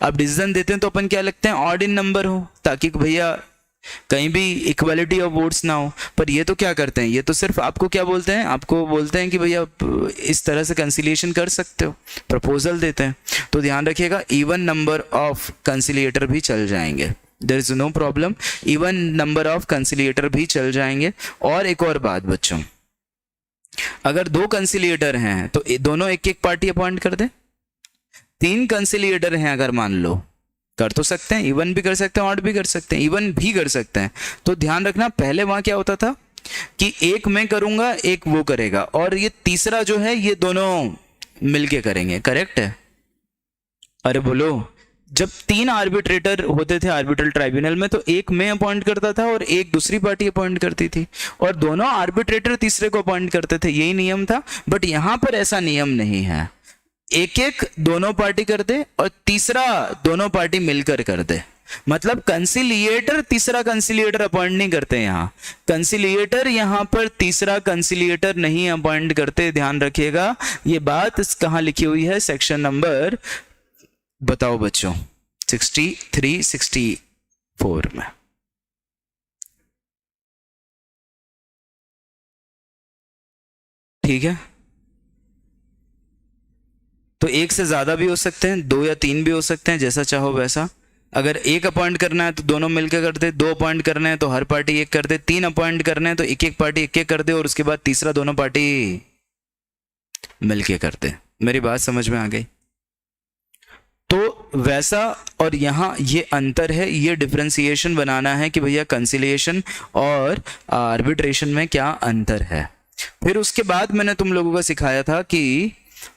[SPEAKER 1] अब डिसीजन देते हैं तो अपन क्या लगते हैं, ऑड इन नंबर हो, ताकि भैया कहीं भी इक्वालिटी ऑफ वोट्स ना हो। पर ये तो क्या करते हैं, ये तो सिर्फ आपको क्या बोलते हैं, आपको बोलते हैं कि भैया इस तरह से कंसिलिएशन कर सकते हो, प्रपोजल देते हैं। तो ध्यान रखिएगा, इवन नंबर ऑफ कंसिलिएटर भी चल जाएंगे, there is no problem, even number of conciliator भी चल जाएंगे। और एक और बात बच्चों, अगर दो कंसिलिएटर हैं तो दोनों एक एक पार्टी अपॉइंट कर दे। तीन कंसिलिएटर हैं अगर मान लो, कर तो सकते हैं, इवन भी कर सकते हैं, ऑड भी कर सकते हैं, इवन भी कर सकते हैं। तो ध्यान रखना, पहले वहां क्या होता था कि एक मैं करूंगा एक वो करेगा, और ये तीसरा जो है ये दोनों मिलके करेंगे, करेक्ट है? अरे बोलो, जब तीन आर्बिट्रेटर होते थे आर्बिट्रल ट्राइब्यूनल में, तो एक मैं अपॉइंट करता था और एक दूसरी पार्टी अपॉइंट करती थी, और दोनों आर्बिट्रेटर तीसरे को अपॉइंट करते थे, यही नियम था। बट यहां पर ऐसा नियम नहीं है, एक एक दोनों पार्टी कर दे और तीसरा दोनों पार्टी मिलकर कर दे। मतलब कंसिलिएटर तीसरा कंसिलिएटर अपॉइंट नहीं करते, यहां कंसिलिएटर यहां पर तीसरा कंसिलिएटर नहीं अपॉइंट करते। ध्यान रखिएगा, ये बात कहां लिखी हुई है, सेक्शन नंबर बताओ बच्चों, 63 64 में। ठीक है, तो एक से ज्यादा भी हो सकते हैं, दो या तीन भी हो सकते हैं, जैसा चाहो वैसा। अगर एक अपॉइंट करना है तो दोनों मिलकर कर दे, दो अपॉइंट करना है तो हर पार्टी एक कर दे, तीन अपॉइंट करना है तो एक एक पार्टी एक एक कर दे, और उसके बाद तीसरा दोनों पार्टी मिलके कर दे। मेरी बात समझ में आ गई? तो वैसा, और यहाँ ये अंतर है, ये डिफरेंशिएशन बनाना है कि भैया कंसिलिएशन और आर्बिट्रेशन में क्या अंतर है। फिर उसके बाद मैंने तुम लोगों को सिखाया था कि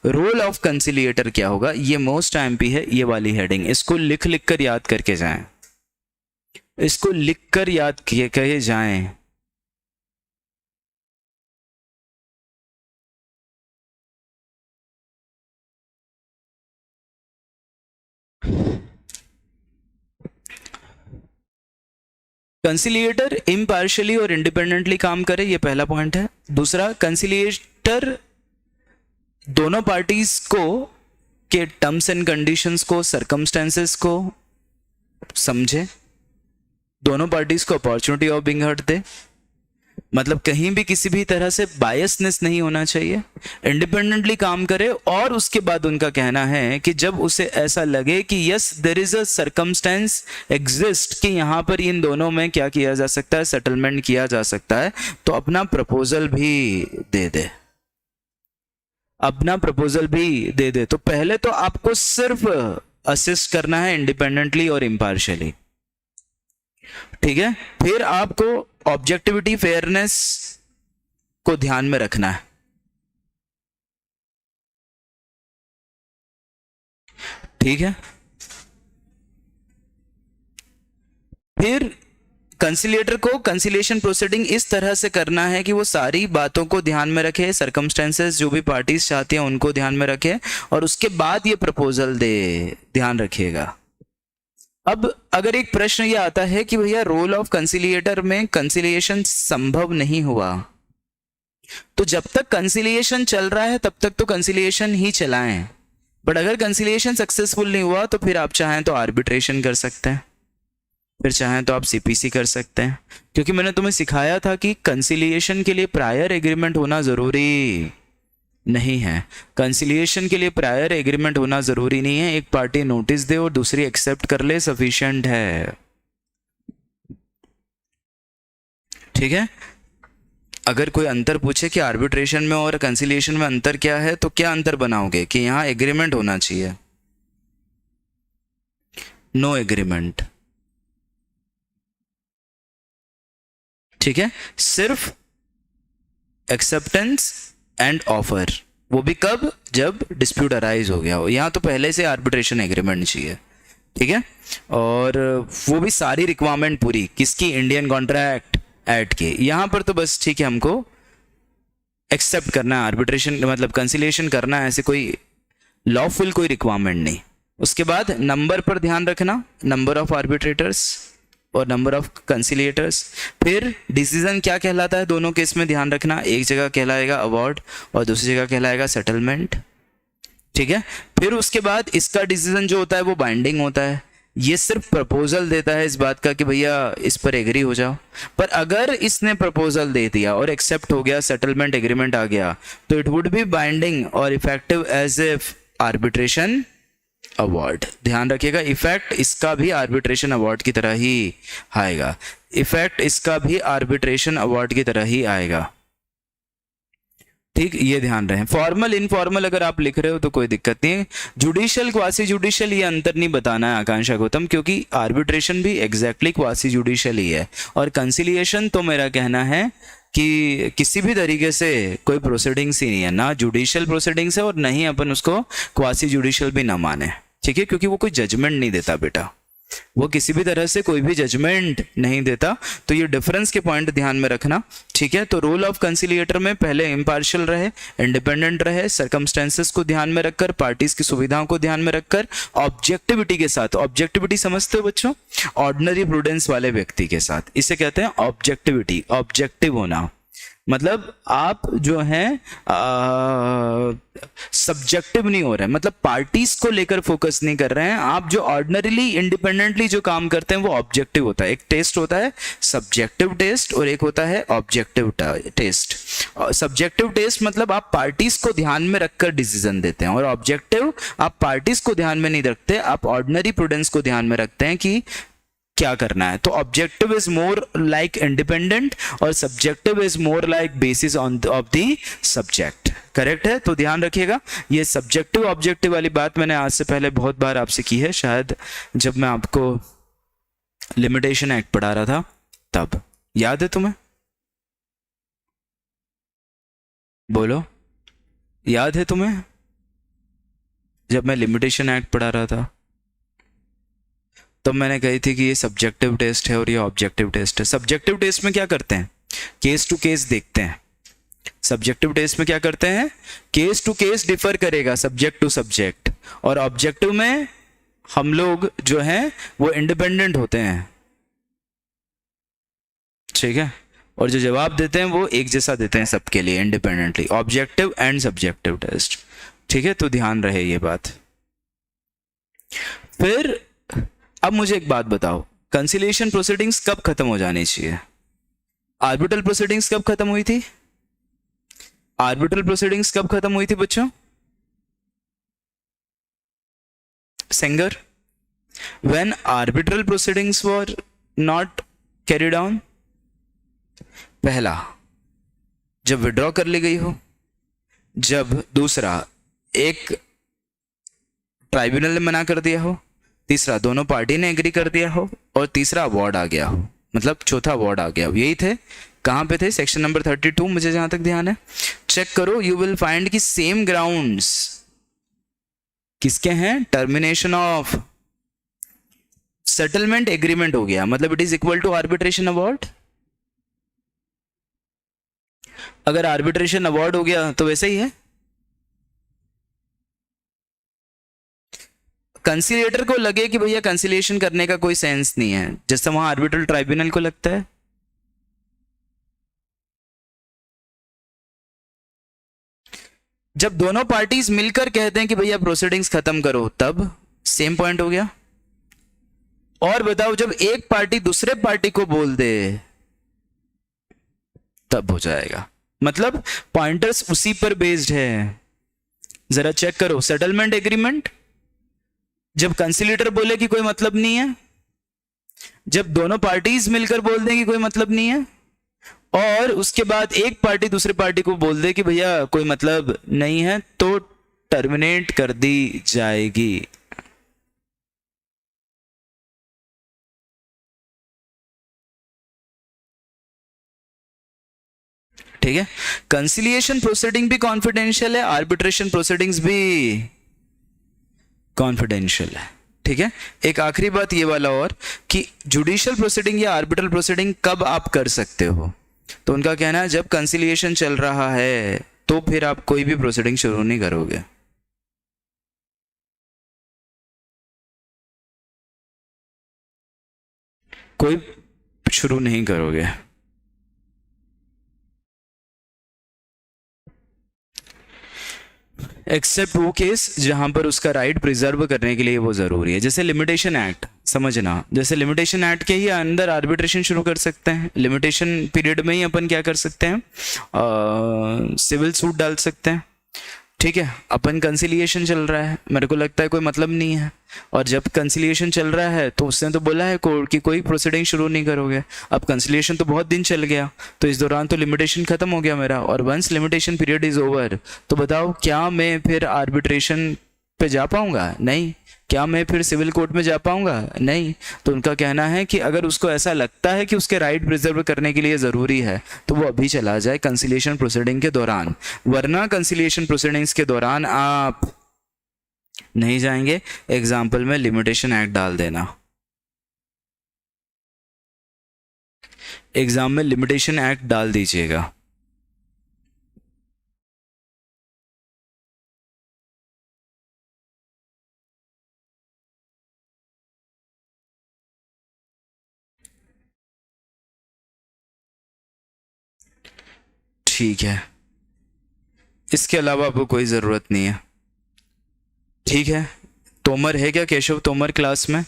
[SPEAKER 1] रोल ऑफ कंसिलिएटर क्या होगा, ये मोस्ट एमपी है ये वाली हेडिंग, इसको लिख लिख कर याद करके जाएं, इसको लिख कर याद किए कहे जाएं। कंसिलिएटर इम्पार्शियली और इंडिपेंडेंटली काम करे, ये पहला पॉइंट है। दूसरा, कंसिलिएटर दोनों पार्टीज को के टर्म्स एंड कंडीशंस को, सर्कमस्टेंसेस को समझे, दोनों पार्टीज को opportunity of being heard they, मतलब कहीं भी किसी भी तरह से बायसनेस नहीं होना चाहिए, इंडिपेंडेंटली काम करे। और उसके बाद उनका कहना है कि जब उसे ऐसा लगे कि yes there is a circumstance exist कि यहां पर इन दोनों में क्या किया जा सकता है, सेटलमेंट किया जा सकता है, तो अपना प्रपोजल भी दे दे, अपना प्रपोजल भी दे दे। तो पहले तो आपको सिर्फ असिस्ट करना है इंडिपेंडेंटली और इम्पार्शियली, ठीक है। फिर आपको ऑब्जेक्टिविटी फेयरनेस को ध्यान में रखना है, ठीक है। फिर कंसिलिएटर को कंसिलिएशन प्रोसीडिंग इस तरह से करना है कि वो सारी बातों को ध्यान में रखे, सर्कमस्टेंसेस जो भी पार्टीज चाहती हैं उनको ध्यान में रखे, और उसके बाद ये प्रपोजल दे, ध्यान रखिएगा। अब अगर एक प्रश्न ये आता है कि भैया रोल ऑफ कंसिलिएटर में कंसिलिएशन संभव नहीं हुआ, तो जब तक कंसिलिएशन चल रहा है तब तक तो कंसिलिएशन ही चलाएं, बट अगर कंसिलिएशन सक्सेसफुल नहीं हुआ तो फिर आप चाहें तो आर्बिट्रेशन कर सकते हैं, फिर चाहें तो आप सीपीसी कर सकते हैं। क्योंकि मैंने तुम्हें सिखाया था कि कंसिलिएशन के लिए प्रायर एग्रीमेंट होना जरूरी नहीं है, कंसिलिएशन के लिए प्रायर एग्रीमेंट होना जरूरी नहीं है, एक पार्टी नोटिस दे और दूसरी एक्सेप्ट कर ले, सफिशिएंट है, ठीक है। अगर कोई अंतर पूछे कि आर्बिट्रेशन में और कंसिलिएशन में अंतर क्या है, तो क्या अंतर बनाओगे कि यहां एग्रीमेंट होना चाहिए, नो एग्रीमेंट, ठीक है, सिर्फ एक्सेप्टेंस एंड ऑफर, वो भी कब, जब डिस्प्यूट अराइज हो गया हो। यहां तो पहले से आर्बिट्रेशन एग्रीमेंट चाहिए, ठीक है, और वो भी सारी रिक्वायरमेंट पूरी किसकी, इंडियन कॉन्ट्रैक्ट एक्ट की। यहां पर तो बस ठीक है, हमको एक्सेप्ट करना है आर्बिट्रेशन, मतलब कंसिलिएशन करना है, ऐसे कोई लॉफुल कोई रिक्वायरमेंट नहीं। उसके बाद नंबर पर ध्यान रखना, नंबर ऑफ आर्बिट्रेटर्स और नंबर ऑफ कंसिलिएटर्स। फिर डिसीजन क्या कहलाता है दोनों केस में ध्यान रखना, एक जगह कहलाएगा अवार्ड और दूसरी जगह कहलाएगा सेटलमेंट, ठीक है। फिर उसके बाद इसका डिसीजन जो होता है वो बाइंडिंग होता है, ये सिर्फ प्रपोजल देता है इस बात का कि भैया इस पर एग्री हो जाओ। पर अगर इसने प्रपोजल दे दिया और एक्सेप्ट हो गया, सेटलमेंट एग्रीमेंट आ गया, तो इट वुड बी बाइंडिंग और effective as if arbitration award. ध्यान रखिएगा, इफेक्ट इसका भी आर्बिट्रेशन अवार्ड की तरह ही आएगा, इफेक्ट इसका भी आर्बिट्रेशन अवार्ड की तरह ही आएगा, ठीक, ये ध्यान रहे। फॉर्मल इनफॉर्मल अगर आप लिख रहे हो तो कोई दिक्कत नहीं है। जुडिशियल क्वासी जुडिशियल ये अंतर नहीं बताना है आकांक्षा गौतम, क्योंकि आर्बिट्रेशन भी एग्जैक्टली क्वासी जुडिशियल ही है, और कंसिलिएशन तो मेरा कहना है कि किसी भी तरीके से कोई प्रोसीडिंग्स ही नहीं है, ना जुडिशियल प्रोसीडिंग्स है और नहीं अपन उसको क्वासी जुडिशियल भी ना माने, ठीक है, क्योंकि वो कोई जजमेंट नहीं देता बेटा, वो किसी भी तरह से कोई भी जजमेंट नहीं देता। तो ये डिफरेंस के पॉइंट ध्यान में रखना, ठीक है। तो रोल ऑफ कंसिलिएटर में पहले इम्पार्शियल रहे, इंडिपेंडेंट रहे, सर्कमस्टेंसेस को ध्यान में रखकर, पार्टीज की सुविधाओं को ध्यान में रखकर, ऑब्जेक्टिविटी के साथ, ऑब्जेक्टिविटी समझते हो बच्चों, ऑर्डिनरी प्रूडेंस वाले व्यक्ति के साथ, इसे कहते हैं ऑब्जेक्टिविटी, ऑब्जेक्टिव होना, मतलब आप जो हैं सब्जेक्टिव नहीं हो रहे हैं, मतलब पार्टीज को लेकर फोकस नहीं कर रहे हैं आप, जो ऑर्डिनरीली इंडिपेंडेंटली जो काम करते हैं वो ऑब्जेक्टिव होता है। एक टेस्ट होता है सब्जेक्टिव टेस्ट और एक होता है ऑब्जेक्टिव टेस्ट। सब्जेक्टिव टेस्ट मतलब आप पार्टीज को ध्यान में रखकर डिसीजन देते हैं, और ऑब्जेक्टिव आप पार्टीज को ध्यान में नहीं रखते, आप ऑर्डिनरी प्रूडेंस को ध्यान में रखते हैं कि क्या करना है। तो objective is more like independent और subjective is more like basis on of the subject, correct है। तो ध्यान रखिएगा, ये सब्जेक्टिव ऑब्जेक्टिव वाली बात मैंने आज से पहले बहुत बार आपसे की है, शायद जब मैं आपको लिमिटेशन एक्ट पढ़ा रहा था तब, याद है तुम्हें, बोलो याद है तुम्हें? जब मैं लिमिटेशन एक्ट पढ़ा रहा था तो मैंने कही थी कि ये सब्जेक्टिव टेस्ट है और ये ऑब्जेक्टिव टेस्ट है। सब्जेक्टिव टेस्ट में क्या करते हैं, केस टू केस देखते हैं। सब्जेक्टिव टेस्ट में क्या करते हैं, केस टू केस डिफर करेगा, सब्जेक्ट टू सब्जेक्ट। और ऑब्जेक्टिव में हम लोग जो हैं वो इंडिपेंडेंट होते हैं, ठीक है, और जो जवाब देते हैं वो एक जैसा देते हैं सबके लिए independently. Objective and subjective test, ठीक है, तो ध्यान रहे ये बात। फिर अब मुझे एक बात बताओ, कंसिलिएशन प्रोसीडिंग्स कब खत्म हो जानी चाहिए? आर्बिट्रल प्रोसीडिंग्स कब खत्म हुई थी? आर्बिट्रल प्रोसीडिंग्स कब खत्म हुई थी बच्चों? Singer, when arbitral proceedings were not carried on? पहला, जब विड्रॉ कर ली गई हो, जब दूसरा एक ट्राइब्यूनल ने मना कर दिया हो, तीसरा दोनों पार्टी ने एग्री कर दिया हो, और तीसरा अवार्ड आ गया हो, मतलब चौथा अवार्ड आ गया हो। यही थे, कहां पे थे? सेक्शन नंबर 32 मुझे जहां तक ध्यान है, चेक करो, यू विल फाइंड कि सेम ग्राउंड्स किसके हैं? टर्मिनेशन ऑफ सेटलमेंट एग्रीमेंट हो गया, मतलब it is equal to arbitration award. अगर आर्बिट्रेशन अवार्ड हो गया तो वैसे ही है। कंसिलिएटर को लगे कि भैया कंसिलिएशन करने का कोई सेंस नहीं है, जैसे वहां आर्बिट्रल ट्राइब्यूनल को लगता है, जब दोनों पार्टीज मिलकर कहते हैं कि भैया प्रोसीडिंग्स खत्म करो, तब सेम पॉइंट हो गया। और बताओ, जब एक पार्टी दूसरे पार्टी को बोल दे तब हो जाएगा, मतलब पॉइंटर्स उसी पर बेस्ड है। जरा चेक करो, सेटलमेंट एग्रीमेंट, जब कंसिलिएटर बोले कि कोई मतलब नहीं है, जब दोनों पार्टीज मिलकर बोल दें कि कोई मतलब नहीं है, और उसके बाद एक पार्टी दूसरे पार्टी को बोल दे कि भैया कोई मतलब नहीं है, तो टर्मिनेट कर दी जाएगी। ठीक है, कंसिलिएशन प्रोसीडिंग भी कॉन्फिडेंशियल है, आर्बिट्रेशन प्रोसीडिंग्स भी कॉन्फिडेंशियल है। ठीक है, एक आखिरी बात ये वाला और कि जुडिशियल प्रोसीडिंग या आर्बिट्रल प्रोसीडिंग कब आप कर सकते हो, तो उनका कहना है जब कंसिलिएशन चल रहा है तो फिर आप कोई भी प्रोसीडिंग शुरू नहीं करोगे। कोई शुरू नहीं करोगे। एक्सेप्ट वो केस जहां पर उसका राइट प्रिजर्व करने के लिए वो जरूरी है, जैसे लिमिटेशन एक्ट, समझना, जैसे लिमिटेशन एक्ट के ही अंदर आर्बिट्रेशन शुरू कर सकते हैं, लिमिटेशन पीरियड में ही अपन क्या कर सकते हैं, सिविल सूट डाल सकते हैं। ठीक है, अपन कंसिलिएशन चल रहा है, मेरे को लगता है कोई मतलब नहीं है, और जब कंसिलिएशन चल रहा है तो उसने तो बोला है कोर्ट कि कोई प्रोसीडिंग शुरू नहीं करोगे। अब कंसिलिएशन तो बहुत दिन चल गया, तो इस दौरान तो लिमिटेशन खत्म हो गया मेरा, और once limitation period is over, तो बताओ क्या मैं फिर आर्बिट्रेशन पे जा पाऊंगा? नहीं। क्या मैं फिर सिविल कोर्ट में जा पाऊंगा? नहीं। तो उनका कहना है कि अगर उसको ऐसा लगता है कि उसके राइट प्रिजर्व करने के लिए ज़रूरी है तो वो अभी चला जाए कंसिलिएशन प्रोसीडिंग के दौरान, वरना कंसिलिएशन प्रोसीडिंग्स के दौरान आप नहीं जाएंगे। एग्जाम्पल में लिमिटेशन एक्ट डाल देना, एग्जाम में लिमिटेशन एक्ट डाल दीजिएगा। ठीक है, इसके अलावा आपको कोई ज़रूरत नहीं है। ठीक है, तोमर है क्या? केशव तोमर क्लास में?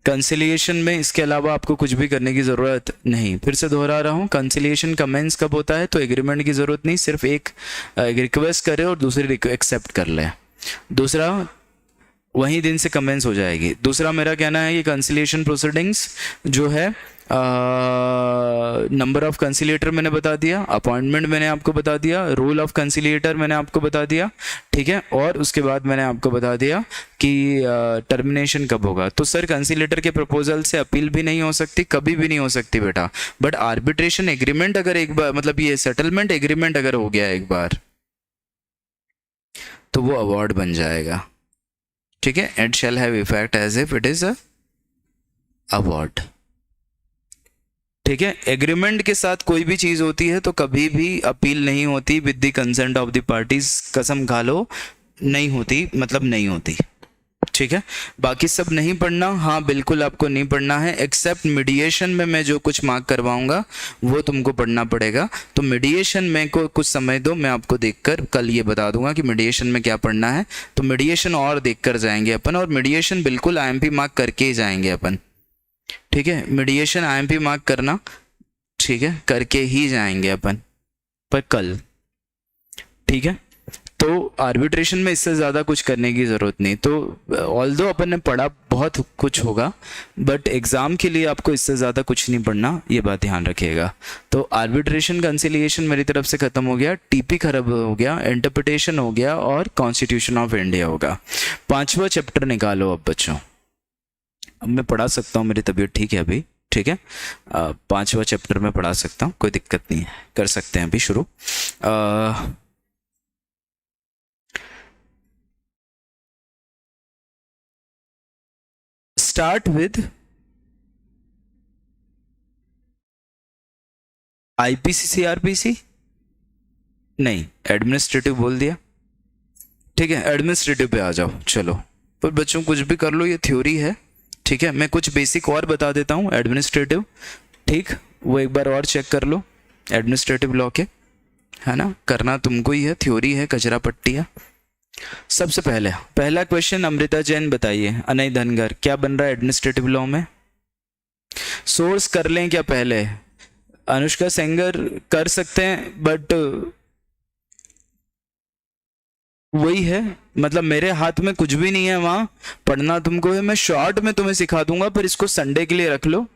[SPEAKER 1] कंसिलिएशन में इसके अलावा आपको कुछ भी करने की ज़रूरत नहीं। फिर से दोहरा रहा हूँ, कंसिलिएशन कमेंस कब होता है तो एग्रीमेंट की ज़रूरत नहीं, सिर्फ एक रिक्वेस्ट करे और दूसरी एक्सेप्ट कर ले, दूसरा वही दिन से कमेंस हो जाएगी। दूसरा मेरा कहना है कि कंसिलिएशन प्रोसीडिंग्स जो है, नंबर ऑफ कंसिलिएटर मैंने बता दिया, अपॉइंटमेंट मैंने आपको बता दिया, रोल ऑफ कंसिलिएटर मैंने आपको बता दिया, ठीक है, और उसके बाद मैंने आपको बता दिया कि टर्मिनेशन कब होगा। तो सर कंसिलिएटर के प्रपोजल से अपील भी नहीं हो सकती, कभी भी नहीं हो सकती बेटा, बट आर्बिट्रेशन एग्रीमेंट अगर एक बार, मतलब ये सेटलमेंट एग्रीमेंट अगर हो गया एक बार, तो वो अवार्ड बन जाएगा, ठीक है। It shall have effect as if it is a award, ठीक है। एग्रीमेंट के साथ कोई भी चीज होती है तो कभी भी अपील नहीं होती with the consent of the parties, कसम खा लो नहीं होती, मतलब नहीं होती, ठीक है। बाकी सब नहीं पढ़ना, हाँ बिल्कुल आपको नहीं पढ़ना है, एक्सेप्ट मीडिएशन में मैं जो कुछ मार्क करवाऊंगा वो तुमको पढ़ना पड़ेगा। तो मीडिएशन में को कुछ समय दो, मैं आपको देखकर कल ये बता दूंगा कि मीडिएशन में क्या पढ़ना है। तो मीडिएशन और देखकर जाएंगे अपन, और मीडिएशन बिल्कुल आईएमपी मार्क करके ही जाएंगे अपन, ठीक है। मीडिएशन आईएमपी मार्क करना, ठीक है, करके ही जाएंगे अपन पर कल, ठीक है। तो आर्बिट्रेशन में इससे ज़्यादा कुछ करने की ज़रूरत नहीं। तो ऑल्दो अपन ने पढ़ा बहुत कुछ होगा, बट एग्ज़ाम के लिए आपको इससे ज़्यादा कुछ नहीं पढ़ना, ये बात ध्यान रखिएगा। तो आर्बिट्रेशन कंसिलिएशन मेरी तरफ से ख़त्म हो गया, टीपी खत्म हो गया, इंटरप्रिटेशन हो गया, और कॉन्स्टिट्यूशन ऑफ इंडिया होगा। 5वां चैप्टर निकालो अब बच्चों। अब मैं पढ़ा सकता हूँ, मेरी तबीयत ठीक है अभी, ठीक है। 5वां चैप्टर में पढ़ा सकता हूँ, कोई दिक्कत नहीं है, कर सकते हैं अभी शुरू। स्टार्ट विद आईपीसी सीआरपीसी, नहीं एडमिनिस्ट्रेटिव बोल दिया, ठीक है। एडमिनिस्ट्रेटिव पे आ जाओ, चलो। पर बच्चों कुछ भी कर लो, ये थ्योरी है, ठीक है। मैं कुछ बेसिक और बता देता हूँ एडमिनिस्ट्रेटिव, ठीक, वो एक बार और चेक कर लो एडमिनिस्ट्रेटिव लॉ के, है ना, करना तुमको ही है, थ्योरी है, कचरा पट्टी है। सबसे पहले पहला क्वेश्चन अमृता जैन बताइए, अनय धनगर, क्या बन रहा है एडमिनिस्ट्रेटिव लॉ में? सोर्स कर लें क्या पहले? अनुष्का सेंगर कर सकते हैं, बट वही है, मतलब मेरे हाथ में कुछ भी नहीं है, वहां पढ़ना तुमको है। मैं शॉर्ट में तुम्हें सिखा दूंगा, पर इसको संडे के लिए रख लो,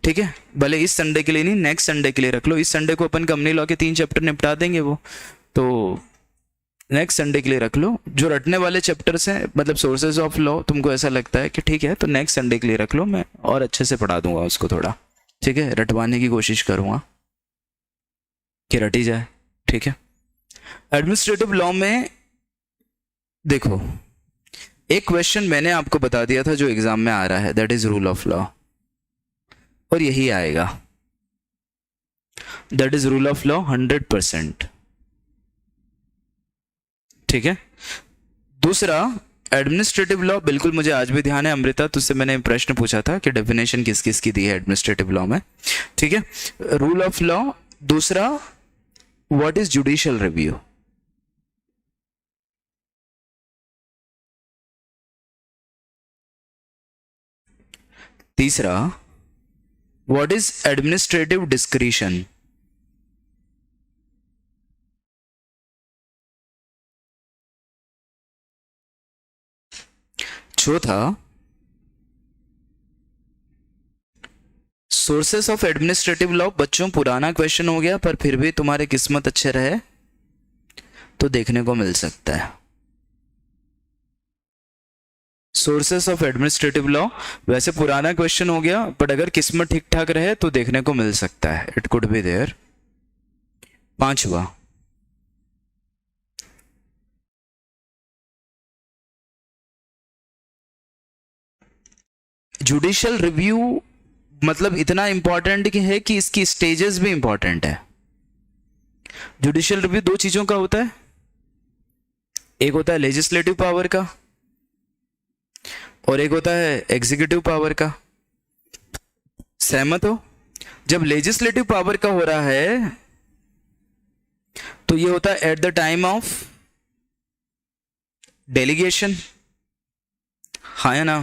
[SPEAKER 1] ठीक है। भले इस संडे के लिए नहीं, नेक्स्ट संडे के लिए रख लो। इस संडे को अपन कंपनी लॉ के 3 चैप्टर निपटा देंगे, वो तो नेक्स्ट संडे के लिए रख लो। जो रटने वाले चैप्टर्स हैं, मतलब सोर्सेज ऑफ लॉ, तुमको ऐसा लगता है कि ठीक है तो नेक्स्ट संडे के लिए रख लो, मैं और अच्छे से पढ़ा दूंगा उसको थोड़ा, ठीक है। रटवाने की कोशिश करूंगा कि रटी जाए, ठीक है। एडमिनिस्ट्रेटिव लॉ में देखो, एक क्वेश्चन मैंने आपको बता दिया था जो एग्जाम में आ रहा है, that is rule of law, और यही आएगा, that is rule of law 100%, ठीक है। दूसरा एडमिनिस्ट्रेटिव लॉ, बिल्कुल मुझे आज भी ध्यान है अमृता, तुझसे मैंने प्रश्न पूछा था कि डेफिनेशन किस किस की दी है एडमिनिस्ट्रेटिव लॉ में, ठीक है। Rule of law. दूसरा, व्हाट इज जुडिशियल रिव्यू? तीसरा, व्हाट इज एडमिनिस्ट्रेटिव डिस्क्रिशन? चौथा, सोर्सेस ऑफ एडमिनिस्ट्रेटिव लॉ। बच्चों पुराना क्वेश्चन हो गया, पर फिर भी तुम्हारे किस्मत अच्छे रहे तो देखने को मिल सकता है। सोर्सेस ऑफ एडमिनिस्ट्रेटिव लॉ वैसे पुराना क्वेश्चन हो गया, बट अगर किस्मत ठीक ठाक रहे तो देखने को मिल सकता है, इट कुड बी देयर। 5वां, जुडिशियल रिव्यू, मतलब इतना इंपॉर्टेंट है कि इसकी स्टेजेस भी इंपॉर्टेंट है। जुडिशियल रिव्यू 2 चीजों का होता है, एक होता है लेजिस्लेटिव पावर का और एक होता है एग्जीक्यूटिव पावर का। सहमत हो? जब लेजिस्लेटिव पावर का हो रहा है तो ये होता है at the time of delegation, हाँ या ना?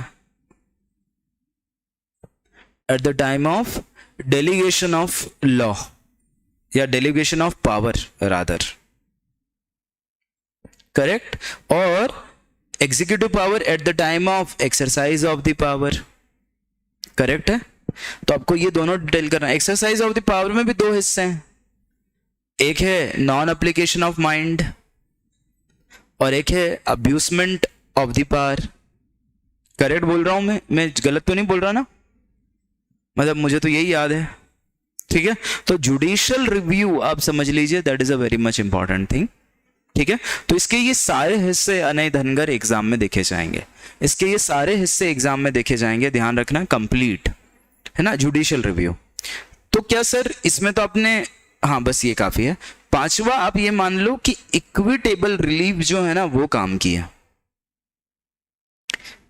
[SPEAKER 1] At the time of delegation of law या delegation of power rather, correct. और executive power at the time of exercise of the power, correct है। तो आपको ये दोनों डिटेल करना है। एक्सरसाइज ऑफ द पावर में भी 2 हिस्से हैं, एक है नॉन एप्लीकेशन ऑफ माइंड और एक है अब्यूसमेंट ऑफ द पावर। करेक्ट बोल रहा हूं मैं गलत तो नहीं बोल रहा ना? मतलब मुझे तो यही याद है, ठीक है। तो जुडिशियल रिव्यू आप समझ लीजिए, that is a very much important thing, ठीक है, तो इसके ये सारे हिस्से अनय धनगर एग्जाम में देखे जाएंगे, इसके ये सारे हिस्से एग्जाम में देखे जाएंगे, ध्यान रखना, कंप्लीट है ना, जुडिशियल रिव्यू। तो क्या सर इसमें तो आपने, हाँ बस ये काफी है। पांचवा आप ये मान लो कि इक्विटेबल रिलीफ जो है ना वो काम किया,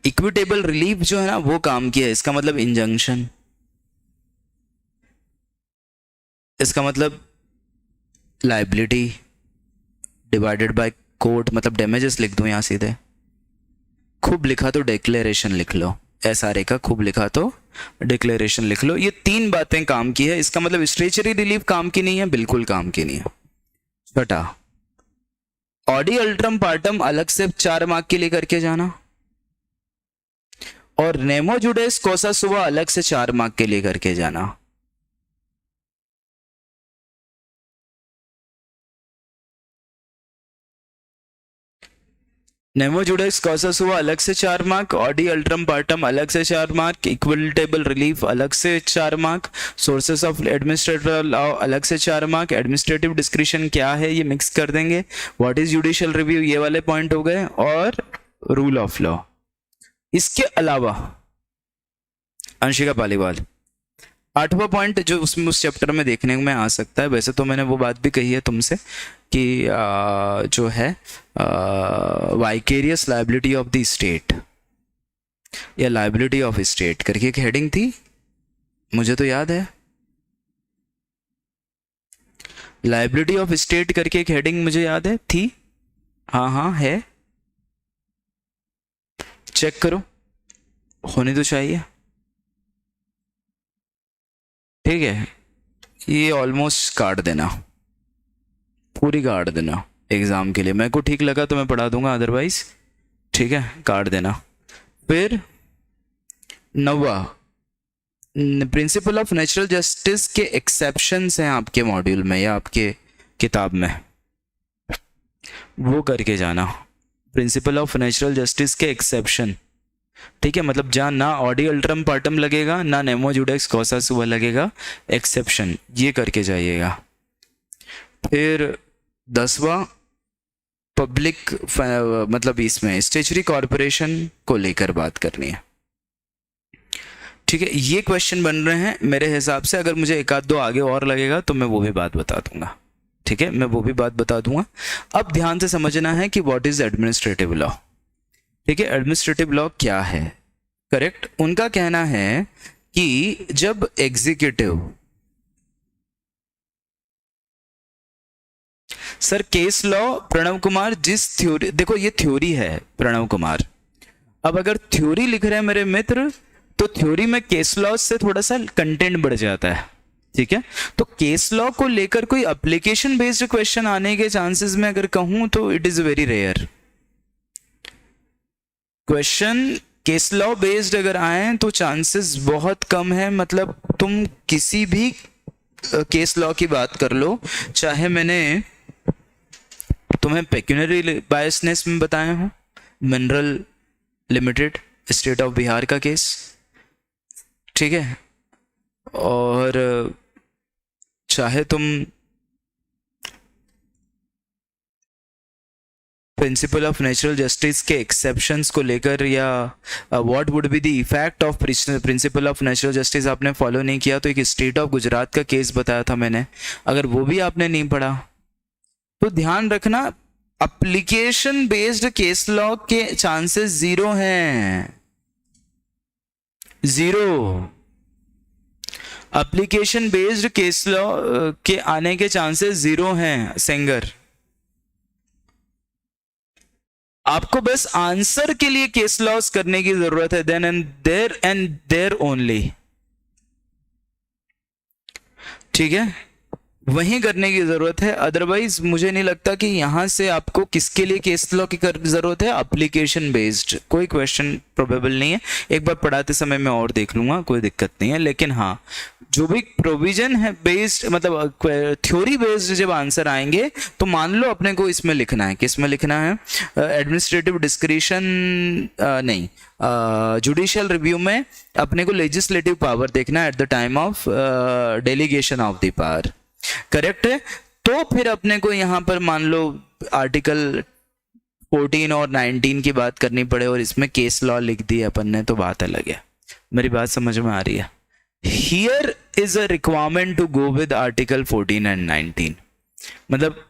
[SPEAKER 1] इक्विटेबल रिलीफ जो है ना वो काम किया, इसका मतलब इंजंक्शन, इसका मतलब लाइबिलिटी डिवाइडेड बाय कोर्ट, मतलब डैमेजेस लिख दूं यहां सीधे, खूब लिखा तो डिक्लेरेशन लिख लो, एसआरए का खूब लिखा तो डिक्लेरेशन लिख लो। ये तीन बातें काम की है, इसका मतलब स्ट्रेचरी रिलीफ काम की नहीं है, बिल्कुल काम की नहीं है। छठा, ऑडी अल्ट्रम पार्टम अलग से 4 मार्क के लिए करके जाना, और नेमो जुडेस कोसा सुबह अलग से 4 मार्क के लिए करके जाना। नेमो जुडेस कॉसस हुआ अलग से 4 मार्क, ऑडी अल्ट्रम पार्टम अलग से 4 मार्क, इक्विटेबल रिलीफ अलग से 4 mark, sources of administrative law अलग से 4 मार्क, एडमिनिस्ट्रेटिव डिस्क्रिशन क्या है ये मिक्स कर देंगे, व्हाट इज जुडिशियल रिव्यू ये वाले पॉइंट हो गए, और रूल ऑफ लॉ। इसके अलावा अंशिका पालीवाल 8वां पॉइंट जो उसमें उस चैप्टर में देखने में आ सकता है, वैसे तो मैंने वो बात भी कही है तुमसे कि जो है vicarious liability of the state या लायबिलिटी ऑफ स्टेट करके एक हेडिंग थी, मुझे तो याद है, लायबिलिटी ऑफ स्टेट करके एक हेडिंग मुझे याद है थी, हाँ हाँ है, चेक करो, होनी तो चाहिए, ठीक है। ये ऑलमोस्ट काट देना, पूरी काट देना एग्जाम के लिए, मेरे को ठीक लगा तो मैं पढ़ा दूंगा, अदरवाइज ठीक है काट देना। फिर 9वां, प्रिंसिपल ऑफ नेचुरल जस्टिस के एक्सेप्शंस हैं आपके मॉड्यूल में या आपके किताब में, वो करके जाना, प्रिंसिपल ऑफ नेचुरल जस्टिस के एक्सेप्शन, ठीक है, मतलब जहां ना ऑडी अल्ट्रम पार्टम लगेगा ना नेमो जुडेक्स कॉसा सुबह लगेगा, एक्सेप्शन ये करके जाइएगा। फिर 10वां, पब्लिक मतलब इसमें स्टेचुरी कॉर्पोरेशन को लेकर बात करनी है, ठीक है, ये क्वेश्चन बन रहे हैं मेरे हिसाब से, अगर मुझे एक आध दो आगे और लगेगा तो मैं वो भी बात बता दूंगा, ठीक है, मैं वो भी बात बता दूंगा। अब ध्यान से समझना है कि व्हाट इज एडमिनिस्ट्रेटिव लॉ, ठीक है, एडमिनिस्ट्रेटिव लॉ क्या है, करेक्ट। उनका कहना है कि जब executive, sir case law Pranav Kumar, जिस थ्योरी, देखो ये थ्योरी है प्रणव कुमार, अब अगर थ्योरी लिख रहे हैं मेरे मित्र तो थ्योरी में केस लॉ से थोड़ा सा कंटेंट बढ़ जाता है, ठीक है, तो केस लॉ को लेकर कोई एप्लीकेशन बेस्ड क्वेश्चन आने के चांसेस में अगर कहूं तो it is very rare. Question case law based अगर आए तो चांसेस बहुत कम है, मतलब तुम किसी भी केस लॉ की बात कर लो, चाहे मैंने तुम्हें पेक्यूनरी बायसनेस में बताया हूं, mineral limited state of Bihar का केस, ठीक है, और चाहे तुम प्रिंसिपल ऑफ नेचुरल जस्टिस के एक्सेप्शंस को लेकर, या what would be the effect of principle of natural justice आपने फॉलो नहीं किया तो एक स्टेट ऑफ गुजरात का केस बताया था मैंने, अगर वो भी आपने नहीं पढ़ा तो ध्यान रखना एप्लीकेशन बेस्ड केस लॉ के चांसेस 0 हैं, 0। एप्लीकेशन बेस्ड केस लॉ के आने के चांसेस 0 हैं सेंगर, आपको बस आंसर के लिए केस लॉस करने की जरूरत है, देन एंड देयर ओनली, ठीक है, वहीं करने की जरूरत है, अदरवाइज मुझे नहीं लगता कि यहां से आपको किसके लिए केस लॉ की जरूरत है, एप्लीकेशन बेस्ड कोई क्वेश्चन प्रोबेबल नहीं है, एक बार पढ़ाते समय मैं और देख लूंगा, कोई दिक्कत नहीं है, लेकिन हाँ जो भी प्रोविजन है बेस्ड, मतलब थ्योरी बेस्ड जब आंसर आएंगे तो मान लो अपने को इसमें लिखना है, किस में लिखना है, एडमिनिस्ट्रेटिव डिस्क्रिशन नहीं, जुडिशियल रिव्यू में अपने को लेजिस्लेटिव पावर देखना है at the time of delegation of the power, correct है। तो फिर अपने को यहाँ पर मान लो आर्टिकल 14 और 19 की बात करनी पड़े और इसमें केस लॉ लिख दी अपन ने तो बात अलग है। मेरी बात समझ में आ रही है? Here is a requirement to go with article 14 and 19, मतलब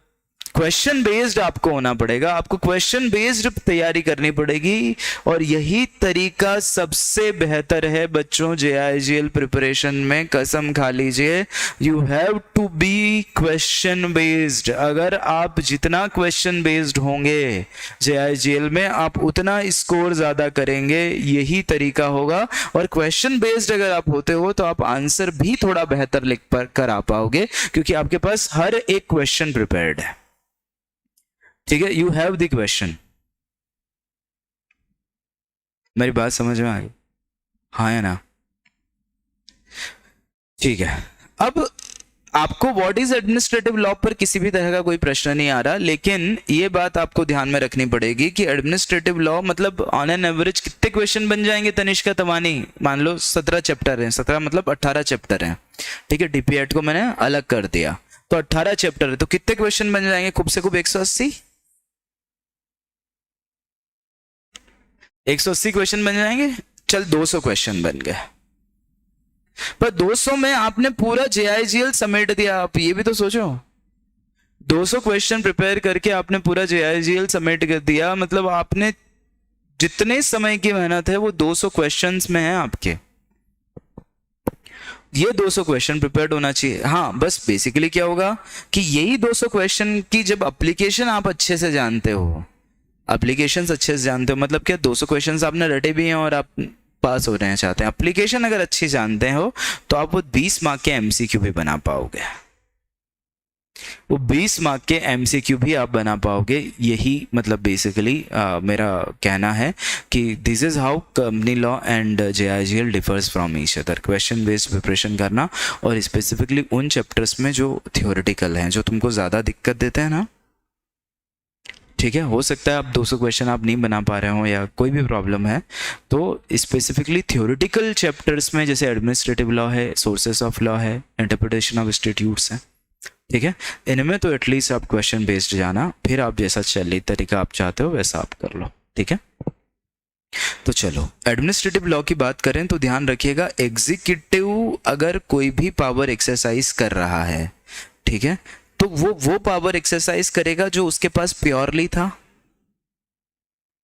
[SPEAKER 1] क्वेश्चन बेस्ड आपको होना पड़ेगा, आपको क्वेश्चन बेस्ड तैयारी करनी पड़ेगी और यही तरीका सबसे बेहतर है बच्चों JIGL प्रिपरेशन में। कसम खा लीजिए, you have to be question based. अगर आप जितना क्वेश्चन बेस्ड होंगे JIGL में, आप उतना स्कोर ज्यादा करेंगे, यही तरीका होगा। और क्वेश्चन बेस्ड अगर आप होते हो तो आप आंसर भी थोड़ा बेहतर लिख कर आ पाओगे, क्योंकि आपके पास हर एक क्वेश्चन प्रिपेयर्ड है। ठीक है, यू हैव द क्वेश्चन। मेरी बात समझ में आ गई? हाँ है ना? ठीक है, अब आपको व्हाट इज एडमिनिस्ट्रेटिव लॉ पर किसी भी तरह का कोई प्रश्न नहीं आ रहा, लेकिन ये बात आपको ध्यान में रखनी पड़ेगी कि एडमिनिस्ट्रेटिव लॉ मतलब ऑन एन एवरेज कितने क्वेश्चन बन जाएंगे तनिष्का तवानी? मान लो 17 चैप्टर हैं, 17 मतलब 18 चैप्टर हैं। ठीक है, DP Ed को मैंने अलग कर दिया, तो 18 चैप्टर है, तो कितने क्वेश्चन बन जाएंगे? खूब से खूब 180 क्वेश्चन बन जाएंगे। चल 200 क्वेश्चन बन गए, पर 200 में आपने पूरा JIGL समेट दिया। आप ये भी तो सोचो, 200 क्वेश्चन प्रिपेयर करके आपने पूरा JIGL समेट कर दिया, मतलब आपने जितने समय की मेहनत है वो 200 क्वेश्चंस में है आपके। ये 200 क्वेश्चन प्रिपेयर्ड होना चाहिए। हाँ, बस बेसिकली क्या होगा कि यही 200 क्वेश्चन की जब एप्लीकेशन आप अच्छे से जानते हो, एप्लीकेशंस अच्छे से जानते हो, मतलब क्या 200 क्वेश्चंस आपने रटे भी हैं और आप पास हो रहे हैं चाहते हैं, एप्लीकेशन अगर अच्छी जानते हो तो आप वो 20 मार्क के MCQ भी बना पाओगे, वो 20 मार्क के MCQ भी आप बना पाओगे। यही मतलब बेसिकली मेरा कहना है कि this is how company law and JIGL differs from each other. Question based preparation करना, और स्पेसिफिकली उन चैप्टर्स में जो थियोरेटिकल हैं, जो तुमको ज़्यादा दिक्कत देते हैं ना। ठीक है, हो सकता है आप 200 क्वेश्चन आप नहीं बना पा रहे हो या कोई भी प्रॉब्लम है, तो स्पेसिफिकली थियोरेटिकल चैप्टर्स में जैसे एडमिनिस्ट्रेटिव लॉ है, सोर्सेस ऑफ लॉ है, इंटरप्रिटेशन ऑफ स्टैट्यूट्स है, ठीक है, इनमें तो एटलीस्ट आप क्वेश्चन बेस्ड जाना, फिर आप जैसा चलिए तरीका आप चाहते हो वैसा आप कर लो। ठीक है, तो चलो एडमिनिस्ट्रेटिव लॉ की बात करें तो ध्यान रखिएगा, एग्जीक्यूटिव अगर कोई भी पावर एक्सरसाइज कर रहा है, ठीक है, तो वो पावर एक्सरसाइज करेगा जो उसके पास प्योरली था।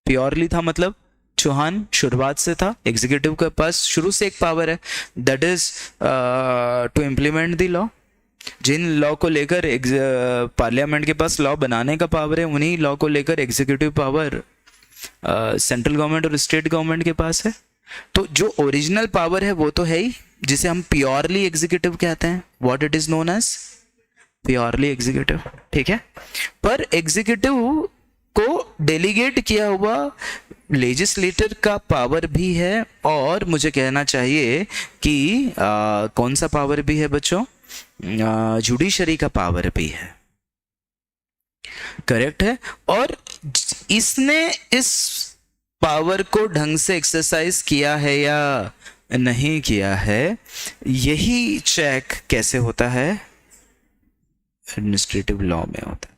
[SPEAKER 1] प्योरली था मतलब चौहान शुरुआत से था, एग्जीक्यूटिव के पास शुरू से एक पावर है, that is to implement the law. जिन लॉ को लेकर पार्लियामेंट के पास लॉ बनाने का पावर है, उन्हीं लॉ को लेकर एग्जीक्यूटिव पावर सेंट्रल गवर्नमेंट और स्टेट गवर्नमेंट के पास है। तो जो ओरिजिनल पावर है वो तो है ही, जिसे हम प्योरली एग्जीक्यूटिव कहते हैं, what it is known as purely executive. ठीक है, पर एग्जीक्यूटिव को डेलीगेट किया हुआ लेजिस्लेटर का पावर भी है, और मुझे कहना चाहिए कि कौन सा पावर भी है बच्चों? जुडिशरी का पावर भी है। करेक्ट है, और इसने इस पावर को ढंग से एक्सरसाइज किया है या नहीं किया है, यही चेक कैसे होता है? एडमिनिस्ट्रेटिव लॉ में होता है।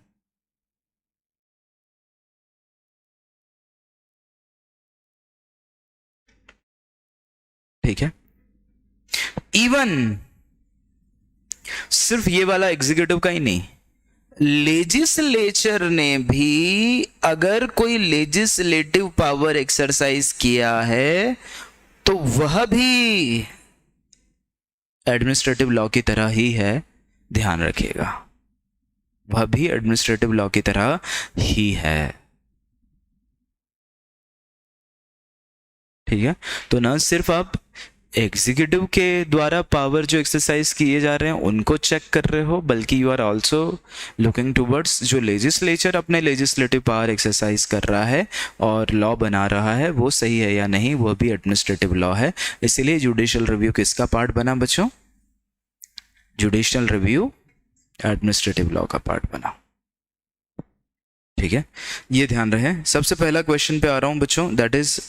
[SPEAKER 1] ठीक है, इवन सिर्फ ये वाला एग्जीक्यूटिव का ही नहीं, लेजिस्लेचर ने भी अगर कोई लेजिस्लेटिव पावर एक्सरसाइज किया है तो वह भी एडमिनिस्ट्रेटिव लॉ की तरह ही है, ध्यान रखिएगा, वह भी एडमिनिस्ट्रेटिव लॉ की तरह ही है। ठीक है, तो ना सिर्फ आप एग्जीक्यूटिव के द्वारा पावर जो एक्सरसाइज किए जा रहे हैं उनको चेक कर रहे हो, बल्कि you are also looking towards जो लेजिस्लेचर अपने लेजिस्लेटिव पावर एक्सरसाइज कर रहा है और लॉ बना रहा है वो सही है या नहीं, वह भी एडमिनिस्ट्रेटिव लॉ है। इसीलिए जुडिशियल रिव्यू किसका पार्ट बना बच्चों? जुडिशियल रिव्यू एडमिनिस्ट्रेटिव लॉ का पार्ट बना। ठीक है, ये ध्यान रहे। सबसे पहला क्वेश्चन पे आ रहा हूं बच्चों, that is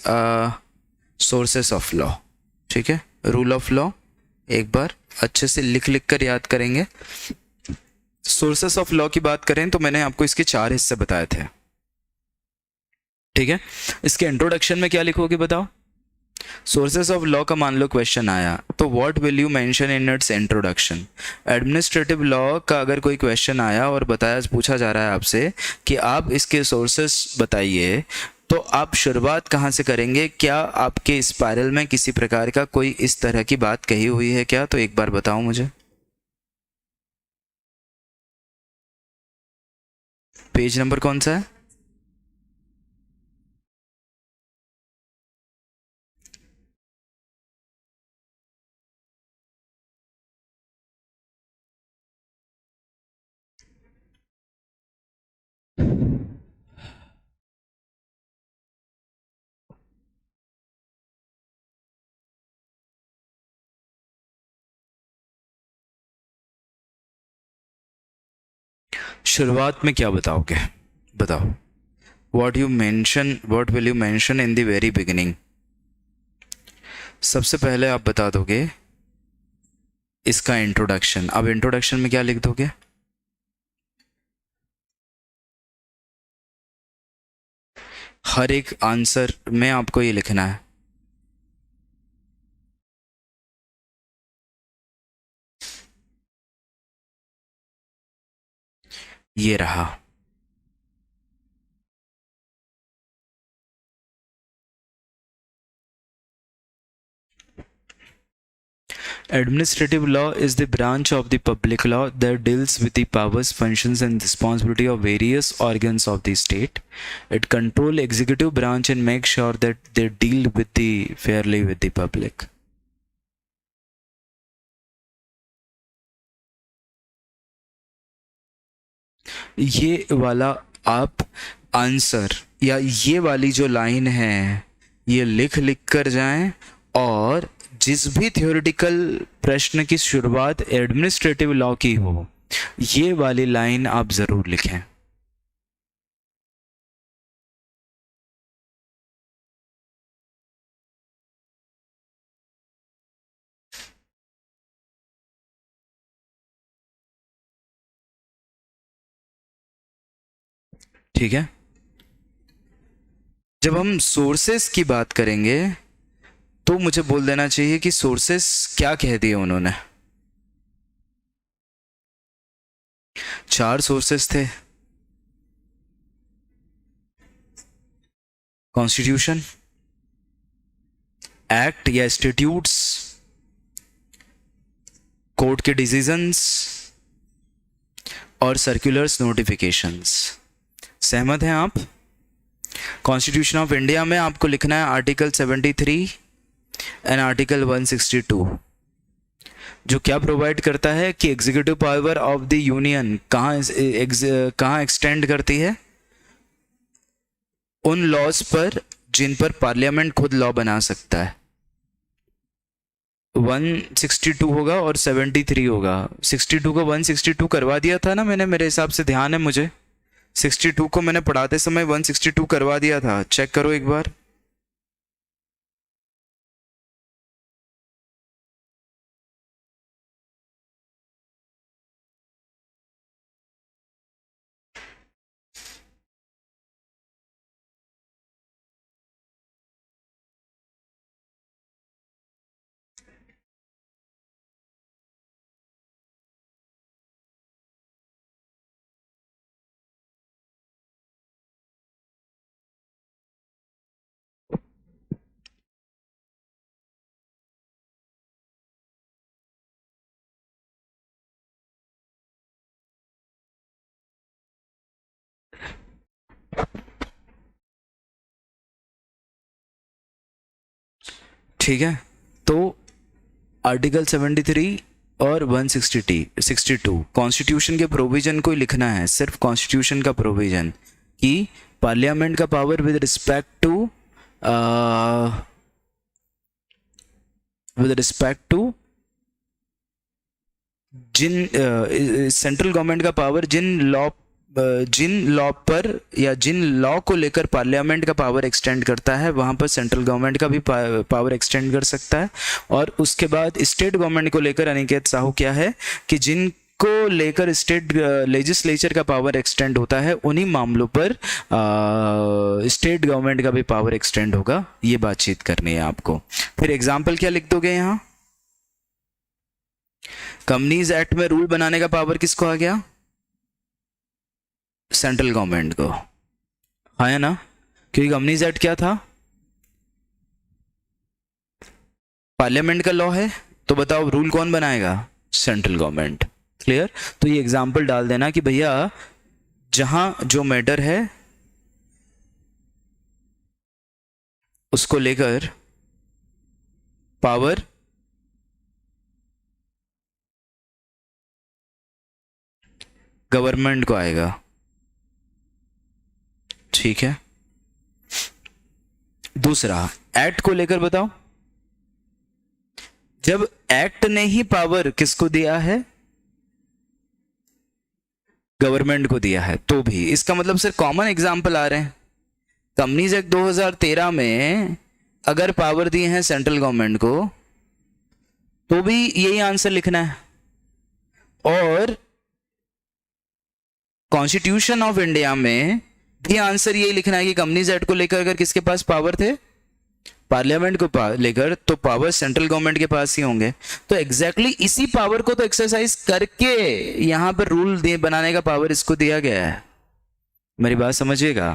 [SPEAKER 1] sources of law. ठीक है, रूल ऑफ लॉ एक बार अच्छे से लिख लिख कर याद करेंगे। सोर्सेस ऑफ लॉ की बात करें तो मैंने आपको इसके 4 हिस्से बताए थे, ठीक है। इसके इंट्रोडक्शन में क्या लिखोगे बताओ। सोर्सेस ऑफ लॉ का मान लो क्वेश्चन आया तो what will you mention in its introduction. Administrative law का अगर कोई क्वेश्चन आया और बताया, पूछा जा रहा है आपसे कि आप इसके सोर्सेस बताइए, तो आप शुरुआत कहाँ से करेंगे? क्या आपके स्पाइरल में किसी प्रकार का कोई इस तरह की बात कही हुई है क्या? तो एक बार बताओ मुझे, पेज नंबर कौन सा है? शुरुआत में क्या बताओगे, बताओ। What will you mention in the very beginning. सबसे पहले आप बता दोगे इसका इंट्रोडक्शन। अब इंट्रोडक्शन में क्या लिख दोगे? हर एक आंसर में आपको ये लिखना है। ये रहा। Administrative law is the branch of the public law that deals with the powers, functions, and responsibility of various organs of the state. It controls executive branch and makes sure that they deal with the fairly with the public. ये वाला आप answer या ये वाली जो line है ये लिख कर जाएं, और जिस भी थ्योरेटिकल प्रश्न की शुरुआत एडमिनिस्ट्रेटिव लॉ की हो ये वाली लाइन आप जरूर लिखें। ठीक है। जब हम सोर्सेस की बात करेंगे तो मुझे बोल देना चाहिए कि सोर्सेस क्या कह दिए उन्होंने। 4 सोर्सेस थे। कॉन्स्टिट्यूशन, एक्ट या स्टेट्यूट्स, कोर्ट के डिसीजंस और सर्कुलर्स नोटिफिकेशंस। सहमत हैं आप? कॉन्स्टिट्यूशन ऑफ इंडिया में आपको लिखना है आर्टिकल 73 एंड आर्टिकल 162, जो क्या प्रोवाइड करता है कि executive power of the union कहाँ एक्सटेंड करती है? उन लॉज पर जिन पर पार्लियामेंट खुद लॉ बना सकता है। 162 होगा और 73 होगा। 62 को 162 करवा दिया था ना मैंने, मेरे हिसाब से ध्यान है मुझे। 62 को मैंने पढ़ाते समय 162 करवा दिया था, चेक करो एक बार। ठीक है, तो आर्टिकल 73 और 162 कॉन्स्टिट्यूशन के प्रोविजन को लिखना है, सिर्फ कॉन्स्टिट्यूशन का प्रोविजन कि पार्लियामेंट का पावर विद रिस्पेक्ट टू जिन सेंट्रल गवर्नमेंट का पावर जिन लॉ पर या जिन लॉ को लेकर पार्लियामेंट का पावर एक्सटेंड करता है वहां पर सेंट्रल गवर्नमेंट का भी पावर एक्सटेंड कर सकता है। और उसके बाद स्टेट गवर्नमेंट को लेकर अनिकेत साहू क्या है कि जिन को लेकर स्टेट लेजिस्लेचर का पावर एक्सटेंड होता है, उन्हीं मामलों पर स्टेट गवर्नमेंट का भी पावर एक्सटेंड होगा। ये बातचीत करनी है आपको। फिर एग्जाम्पल क्या लिख दोगे यहाँ? कंपनीज एक्ट में रूल बनाने का पावर किसको आ गया? सेंट्रल गवर्नमेंट को, है ना? क्योंकि कंपनीज एक्ट क्या था? पार्लियामेंट का लॉ है। तो बताओ रूल कौन बनाएगा? Central government. क्लियर? तो ये एग्जाम्पल डाल देना कि भैया जहां जो मैटर है उसको लेकर पावर गवर्नमेंट को आएगा। ठीक है। दूसरा, एक्ट को लेकर बताओ। जब एक्ट ने ही पावर किसको दिया है? गवर्नमेंट को दिया है। तो भी इसका मतलब सिर्फ कॉमन एग्जांपल आ रहे हैं। कंपनीज एक्ट 2013 में अगर पावर दिए हैं सेंट्रल गवर्नमेंट को, तो भी यही आंसर लिखना है। और कॉन्स्टिट्यूशन ऑफ इंडिया में भी आंसर यही लिखना है कि कंपनीज एक्ट को लेकर अगर किसके पास पावर थे? पार्लियामेंट को लेकर, तो पावर सेंट्रल गवर्नमेंट के पास ही होंगे। तो एग्जैक्टली इसी पावर को तो एक्सरसाइज करके यहां पर रूल बनाने का पावर इसको दिया गया है। मेरी बात समझिएगा।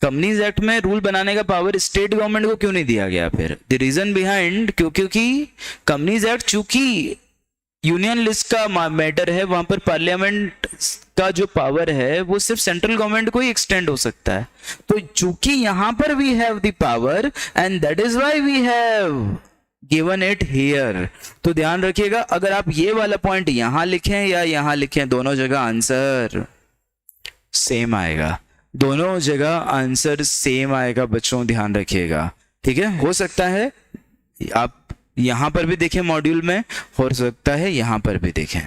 [SPEAKER 1] कंपनीज एक्ट में रूल बनाने का पावर स्टेट गवर्नमेंट को क्यों नहीं दिया गया? फिर द रीजन बिहाइंड, क्योंकि कंपनीज एक्ट चूंकि यूनियन लिस्ट का मैटर है, वहां पर पार्लियामेंट का जो पावर है वो सिर्फ सेंट्रल गवर्नमेंट को ही एक्सटेंड हो सकता है। तो चूंकि यहां पर we have the power and that is why we have given it here. तो ध्यान रखिएगा, अगर आप ये वाला पॉइंट यहां लिखें या यहां लिखें, दोनों जगह आंसर सेम आएगा। दोनों जगह आंसर सेम आएगा बच्चों, ध्यान रखिएगा। ठीक है? हो सकता है आप यहां पर भी देखें मॉड्यूल में, हो सकता है यहां पर भी देखें।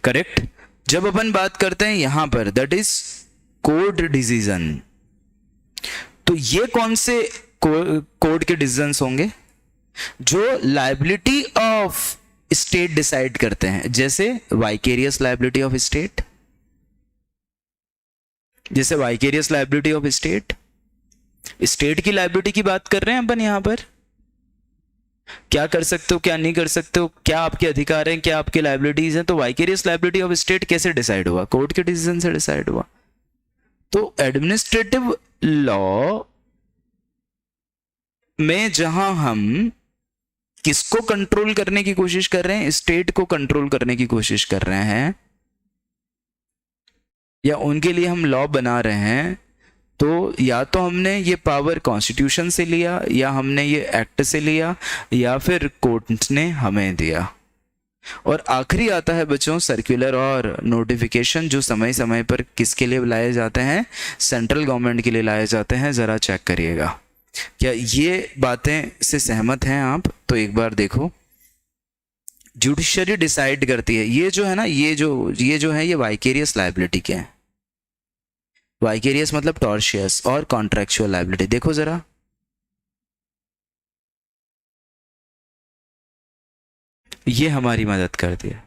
[SPEAKER 1] करेक्ट? जब अपन बात करते हैं यहां पर दैट इज कोर्ट डिसीजन, तो ये कौन से कोर्ट के डिसीजंस होंगे? जो लायबिलिटी ऑफ स्टेट डिसाइड करते हैं, जैसे वाइकेरियस लायबिलिटी ऑफ स्टेट, जैसे vicarious liability of state, state की लायबिलिटी की बात कर रहे हैं अपन यहां पर। क्या कर सकते हो, क्या नहीं कर सकते हो, क्या आपके अधिकार हैं, क्या आपकी लायबिलिटीज हैं। तो वाइकेरियस लायबिलिटी ऑफ स्टेट कैसे डिसाइड हुआ? कोर्ट के डिसीजन से डिसाइड हुआ। तो एडमिनिस्ट्रेटिव लॉ में जहां हम किसको कंट्रोल करने की कोशिश कर रहे हैं? स्टेट को कंट्रोल करने की कोशिश कर रहे हैं, या उनके लिए हम लॉ बना रहे हैं। तो या तो हमने ये पावर कॉन्स्टिट्यूशन से लिया, या हमने ये एक्ट से लिया, या फिर कोर्ट ने हमें दिया। और आखिरी आता है बच्चों सर्कुलर और नोटिफिकेशन, जो समय समय पर किसके लिए लाए जाते हैं? सेंट्रल गवर्नमेंट के लिए लाए जाते हैं। जरा चेक करिएगा, क्या ये बातें से सहमत हैं आप? तो एक बार देखो, जुडिशरी डिसाइड करती है। ये जो है ना, ये जो है ये वाइकेरियस लायबिलिटी के हैं। वाइकेरियस मतलब टॉर्शियस और कॉन्ट्रैक्चुअल लायबिलिटी। देखो जरा, ये हमारी मदद करती है।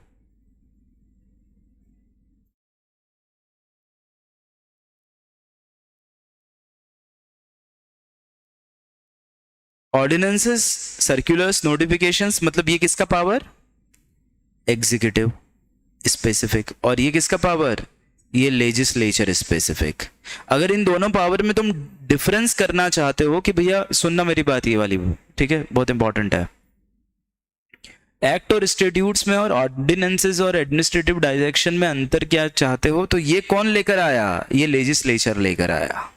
[SPEAKER 1] ऑर्डिनेंसेस, सर्कुलर्स, नोटिफिकेशंस, मतलब ये किसका पावर? Executive specific. और ये किसका पावर? ये लेजिस्लेचर स्पेसिफिक। अगर इन दोनों पावर में तुम डिफरेंस करना चाहते हो कि भैया सुनना मेरी बात, ये वाली, ठीक है, बहुत इंपॉर्टेंट है। एक्ट और स्टेट्यूट्स में और ऑर्डिनेंसेस और एडमिनिस्ट्रेटिव डायरेक्शन में अंतर क्या चाहते हो? तो ये कौन लेकर आया? ये लेजिस्लेचर लेकर आया,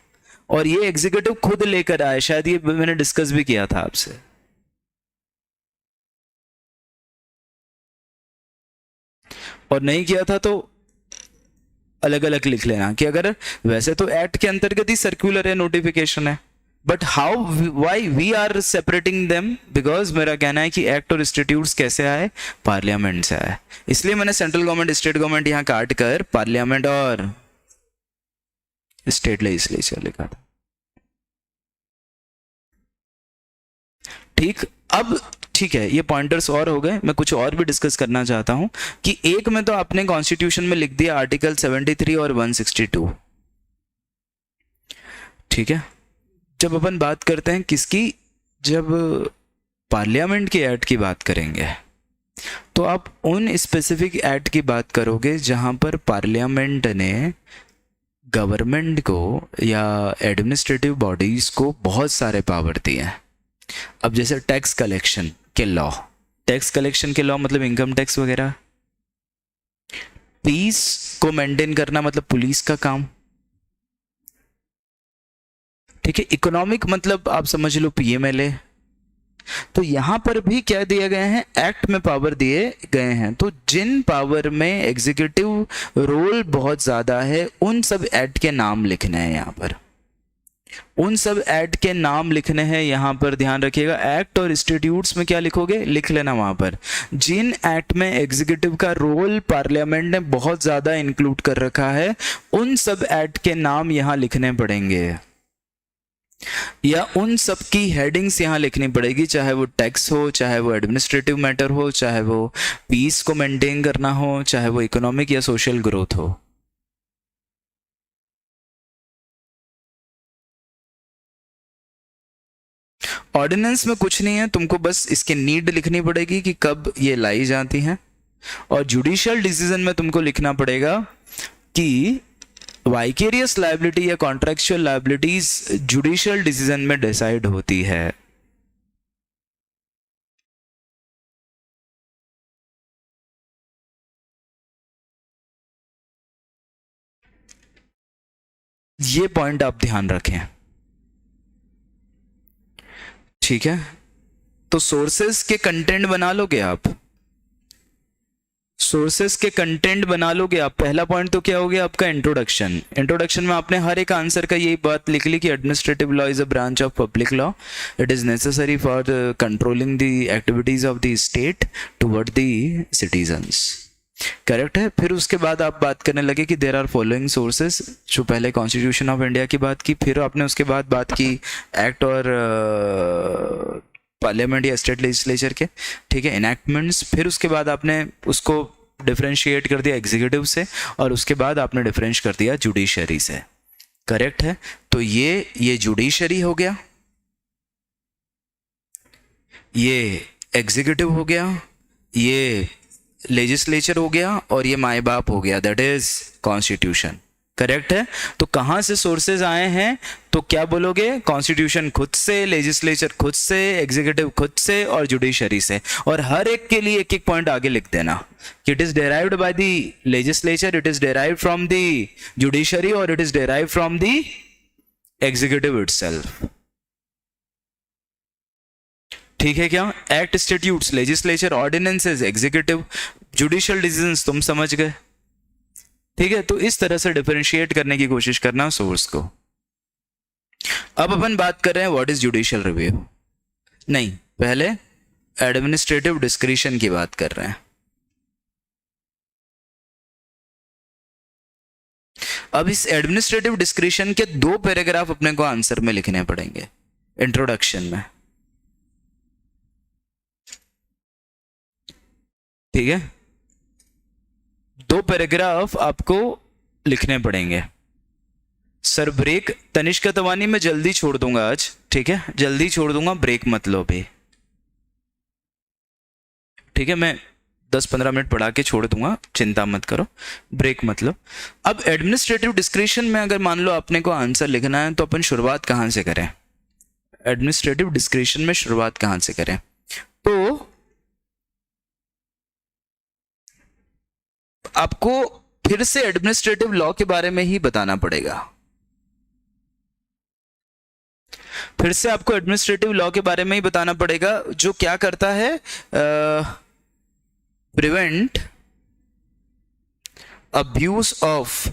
[SPEAKER 1] और ये एग्जीक्यूटिव खुद लेकर आया। शायद ये मैंने डिस्कस भी किया था आपसे। और नहीं किया था तो अलग अलग लिख लेना कि अगर वैसे तो एक्ट के अंतर्गत ही सर्कुलर है, नोटिफिकेशन है, but how why we are separating them? Because मेरा कहना है कि एक्ट और इंस्टीट्यूट्स कैसे आए? पार्लियामेंट से आए। इसलिए मैंने सेंट्रल गवर्नमेंट, स्टेट गवर्नमेंट यहां काट कर पार्लियामेंट और स्टेट लेजिस्लेचर लिखा था। ठीक, अब ठीक है, ये पॉइंटर्स और हो गए। मैं कुछ और भी डिस्कस करना चाहता हूं कि एक में तो आपने कॉन्स्टिट्यूशन में लिख दिया आर्टिकल 73 और 162, ठीक है। जब अपन बात करते हैं किसकी, जब पार्लियामेंट के एक्ट की बात करेंगे तो आप उन स्पेसिफिक एक्ट की बात करोगे जहां पर पार्लियामेंट ने गवर्नमेंट को या एडमिनिस्ट्रेटिव बॉडीज को बहुत सारे पावर दिए हैं। अब जैसे टैक्स कलेक्शन के लॉ, टैक्स कलेक्शन के लॉ मतलब इनकम टैक्स वगैरह, पीस को मेंटेन करना मतलब पुलिस का काम, ठीक है। इकोनॉमिक मतलब आप समझ लो पीएमएलए। तो यहां पर भी क्या दिए गए हैं, एक्ट में पावर दिए गए हैं। तो जिन पावर में एग्जीक्यूटिव रोल बहुत ज्यादा है उन सब एक्ट के नाम लिखने हैं यहां पर, उन सब एक्ट के नाम लिखने हैं यहां पर। ध्यान रखिएगा, एक्ट और स्टैट्यूट्स में क्या लिखोगे, लिख लेना वहां पर। जिन एक्ट में एग्जीक्यूटिव का रोल पार्लियामेंट ने बहुत ज्यादा इंक्लूड कर रखा है उन सब एक्ट के नाम यहां लिखने पड़ेंगे, या उन सब की हेडिंग्स यहां लिखनी पड़ेगी, चाहे वो टैक्स हो, चाहे वो एडमिनिस्ट्रेटिव मैटर हो, चाहे वो पीस को मेंटेन करना हो, चाहे वो इकोनॉमिक या सोशल ग्रोथ हो। ऑर्डिनेंस में कुछ नहीं है, तुमको बस इसकी नीड लिखनी पड़ेगी कि कब ये लाई जाती हैं। और जुडिशियल डिसीजन में तुमको लिखना पड़ेगा कि वाइकेरियस लायबिलिटी या कॉन्ट्रैक्चुअल लायबिलिटीज जुडिशियल डिसीजन में डिसाइड होती है। ये पॉइंट आप ध्यान रखें, ठीक है। तो सोर्सेस के कंटेंट बना लोगे आप, सोर्सेस के कंटेंट बना लोगे आप। पहला पॉइंट तो क्या हो गया आपका, इंट्रोडक्शन। इंट्रोडक्शन में आपने हर एक आंसर का यही बात लिख ली कि administrative law is a branch of public law, it is necessary for controlling the activities of the state toward the citizens, correct है। फिर उसके बाद आप बात करने लगे कि देर आर फॉलोइंग सोर्सेस, जो पहले कॉन्स्टिट्यूशन ऑफ इंडिया की बात की, फिर आपने उसके बाद बात की एक्ट और पार्लियामेंट या स्टेट लेजिस्लेचर के, ठीक है, इनैक्टमेंट्स। फिर उसके बाद आपने उसको डिफरेंशिएट कर दिया एग्जीक्यूटिव से, और उसके बाद आपने डिफरेंश कर दिया जुडिशरी से, करेक्ट है। तो ये जुडिशरी हो गया, ये एग्जीक्यूटिव हो गया, ये लेजिस्लेचर हो गया, और ये माए बाप हो गया, दैट इज कॉन्स्टिट्यूशन, करेक्ट है। तो कहां से सोर्सेज आए हैं, तो क्या बोलोगे, कॉन्स्टिट्यूशन खुद से, लेजिस्लेचर खुद से, एग्जीक्यूटिव खुद से, और जुडिशरी से। और हर एक के लिए एक एक पॉइंट आगे लिख देना कि it is derived by the legislature, it is derived from the judiciary, और it is derived from the executive itself, ठीक है क्या। Act, statutes, legislature, ordinances, executive, judicial decisions, तुम समझ गए, ठीक है। तो इस तरह से डिफरेंशिएट करने की कोशिश करना सोर्स को। अब अपन बात कर रहे हैं व्हाट इज जुडिशियल रिव्यू, नहीं, पहले एडमिनिस्ट्रेटिव डिस्क्रिशन की बात कर रहे हैं। अब इस एडमिनिस्ट्रेटिव डिस्क्रिशन के 2 पैराग्राफ अपने को आंसर में लिखने पड़ेंगे इंट्रोडक्शन में, ठीक है। 2 पैराग्राफ आपको लिखने पड़ेंगे। सर ब्रेक, तनिष्का तवानी मैं जल्दी छोड़ दूंगा आज, ठीक है, जल्दी छोड़ दूंगा, ब्रेक मत लो भी, ठीक है। मैं 10-15 मिनट पढ़ा के छोड़ दूंगा, चिंता मत करो, ब्रेक मत लो। अब एडमिनिस्ट्रेटिव डिस्क्रिशन में अगर मान लो अपने को आंसर लिखना है तो अपन शुरुआत कहां से करें, एडमिनिस्ट्रेटिव डिस्क्रिशन में शुरुआत कहां से करें, तो आपको फिर से एडमिनिस्ट्रेटिव लॉ के बारे में ही बताना पड़ेगा। फिर से आपको एडमिनिस्ट्रेटिव लॉ के बारे में ही बताना पड़ेगा, जो क्या करता है, prevent abuse of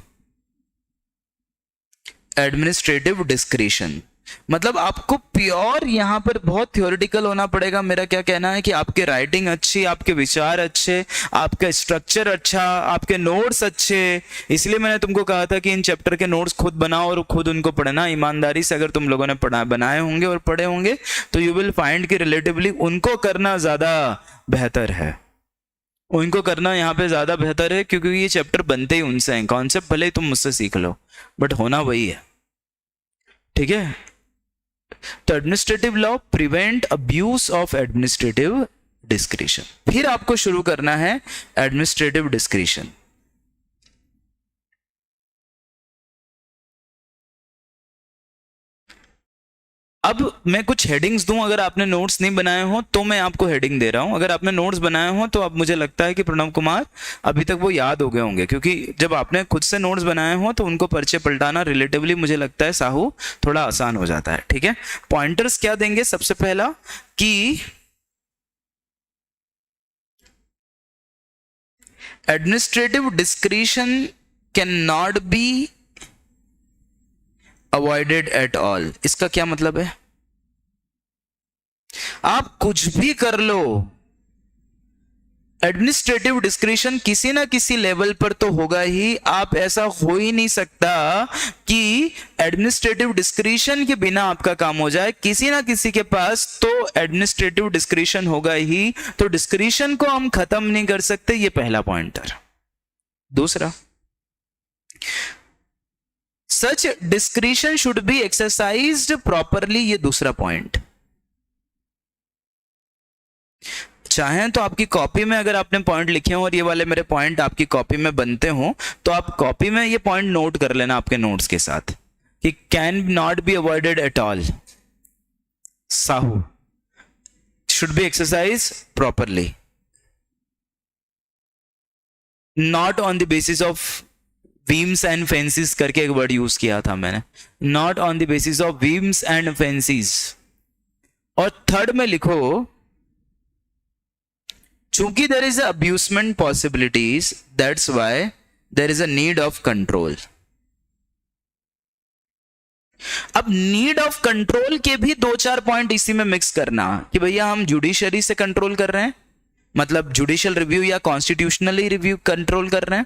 [SPEAKER 1] administrative discretion. मतलब आपको प्योर यहाँ पर बहुत थियोरिटिकल होना पड़ेगा। मेरा क्या कहना है कि आपके राइटिंग अच्छी, आपके विचार अच्छे, आपका स्ट्रक्चर अच्छा, आपके नोट्स अच्छे। इसलिए मैंने तुमको कहा था कि इन चैप्टर के नोट्स खुद बनाओ और खुद उनको पढ़ना। ईमानदारी से अगर तुम लोगों ने बनाए होंगे और पढ़े होंगे तो यू विल फाइंड कि रिलेटिवली उनको करना ज़्यादा बेहतर है। उनको करना यहाँ पे ज़्यादा बेहतर है, क्योंकि ये चैप्टर बनते ही उनसे हैं। कॉन्सेप्ट भले ही तुम मुझसे सीख लो, बट होना वही है। ठीक है। तो administrative law prevent abuse of administrative discretion. फिर आपको शुरू करना है एडमिनिस्ट्रेटिव डिस्क्रिशन। अब मैं कुछ हेडिंग्स दूं। अगर आपने नोट्स नहीं बनाए हो तो मैं आपको हेडिंग दे रहा हूं। अगर आपने नोट्स बनाए हो तो अब मुझे लगता है कि प्रणव कुमार अभी तक वो याद हो गए होंगे, क्योंकि जब आपने खुद से नोट्स बनाए हो तो उनको पर्चे पलटाना रिलेटिवली मुझे लगता है साहू थोड़ा आसान हो जाता है। ठीक है। पॉइंटर्स क्या देंगे? सबसे पहला कि administrative discretion can not be avoided at all. इसका क्या मतलब है? आप कुछ भी कर लो, एडमिनिस्ट्रेटिव डिस्क्रिशन किसी ना किसी लेवल पर तो होगा ही। आप ऐसा हो ही नहीं सकता कि एडमिनिस्ट्रेटिव डिस्क्रिशन के बिना आपका काम हो जाए। किसी ना किसी के पास तो एडमिनिस्ट्रेटिव डिस्क्रिशन होगा ही। तो डिस्क्रिशन को हम खत्म नहीं कर सकते, ये पहला पॉइंटर। दूसरा, such discretion should be exercised properly, ये दूसरा पॉइंट। चाहें तो आपकी कॉपी में अगर आपने पॉइंट लिखे हो और ये वाले मेरे पॉइंट आपकी कॉपी में बनते हो तो आप कॉपी में ये पॉइंट नोट कर लेना आपके नोट्स के साथ कि can not be avoided at all. साहू should be exercise properly, not on the basis of whims and fancies करके एक वर्ड यूज किया था मैंने, not on the basis of whims and fancies. और थर्ड में लिखो, चूंकि there is abusement possibilities, that's why there is a need of control. अब नीड ऑफ कंट्रोल के भी दो चार पॉइंट इसी में मिक्स करना कि भैया हम जुडिशरी से कंट्रोल कर रहे हैं, मतलब जुडिशियल रिव्यू या कॉन्स्टिट्यूशनली रिव्यू कंट्रोल कर रहे हैं,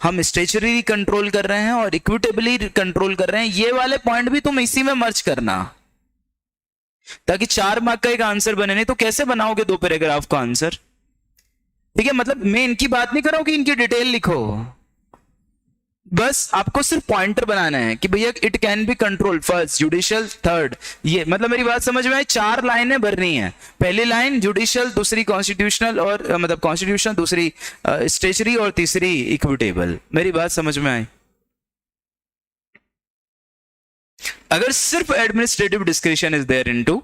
[SPEAKER 1] हम स्टेचुरी कंट्रोल कर रहे हैं और इक्विटेबली कंट्रोल कर रहे हैं। ये वाले पॉइंट भी तुम इसी में मर्ज करना, ताकि 4 मार्क का एक आंसर बने। नहीं तो कैसे बनाओगे 2 पैराग्राफ का आंसर? ठीक है। मतलब मैं इनकी बात नहीं कर रहा हूं कि इनकी डिटेल लिखो, बस आपको सिर्फ पॉइंटर बनाना है कि भैया it can be control first, judicial third. ये मतलब मेरी बात समझ में आई? 4 लाइनें भरनी है। पहली लाइन जुडिशियल, दूसरी कॉन्स्टिट्यूशनल और मतलब कॉन्स्टिट्यूशन, दूसरी स्टेचरी और तीसरी इक्विटेबल। मेरी बात समझ में आई? अगर सिर्फ administrative discretion is there into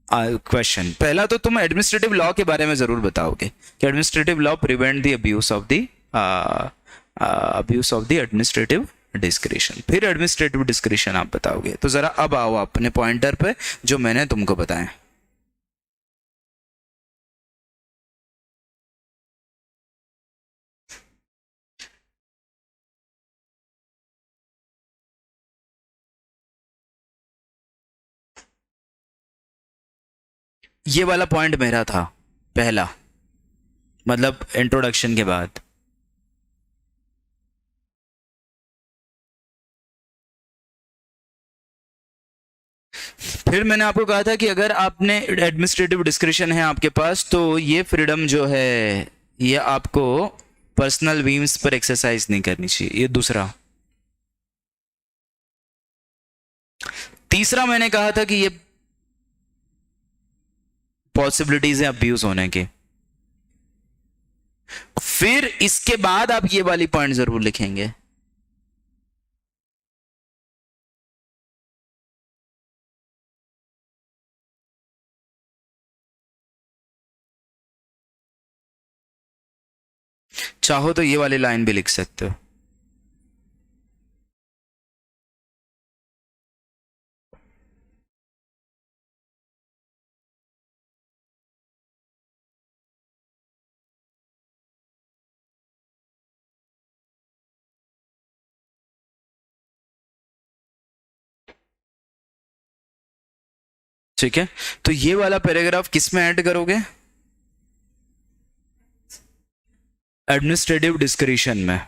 [SPEAKER 1] question, पहला तो तुम एडमिनिस्ट्रेटिव लॉ के बारे में जरूर बताओगे कि administrative law prevent the abuse of the administrative discretion. फिर एडमिनिस्ट्रेटिव डिस्क्रिशन आप बताओगे। तो जरा अब आओ अपने पॉइंटर पे जो मैंने तुमको बताया। ये वाला पॉइंट मेरा था पहला, मतलब इंट्रोडक्शन के बाद। फिर मैंने आपको कहा था कि अगर आपने एडमिनिस्ट्रेटिव डिस्क्रिशन है आपके पास तो ये फ्रीडम जो है ये आपको पर्सनल वीम्स पर एक्सरसाइज नहीं करनी चाहिए। ये दूसरा। तीसरा मैंने कहा था कि ये पॉसिबिलिटीज है अब्यूज होने की। फिर इसके बाद आप ये वाली पॉइंट जरूर लिखेंगे, चाहो तो ये वाली लाइन भी लिख सकते हो। ठीक है, तो ये वाला पैराग्राफ किस में ऐड करोगे? एडमिनिस्ट्रेटिव डिस्क्रिशन में।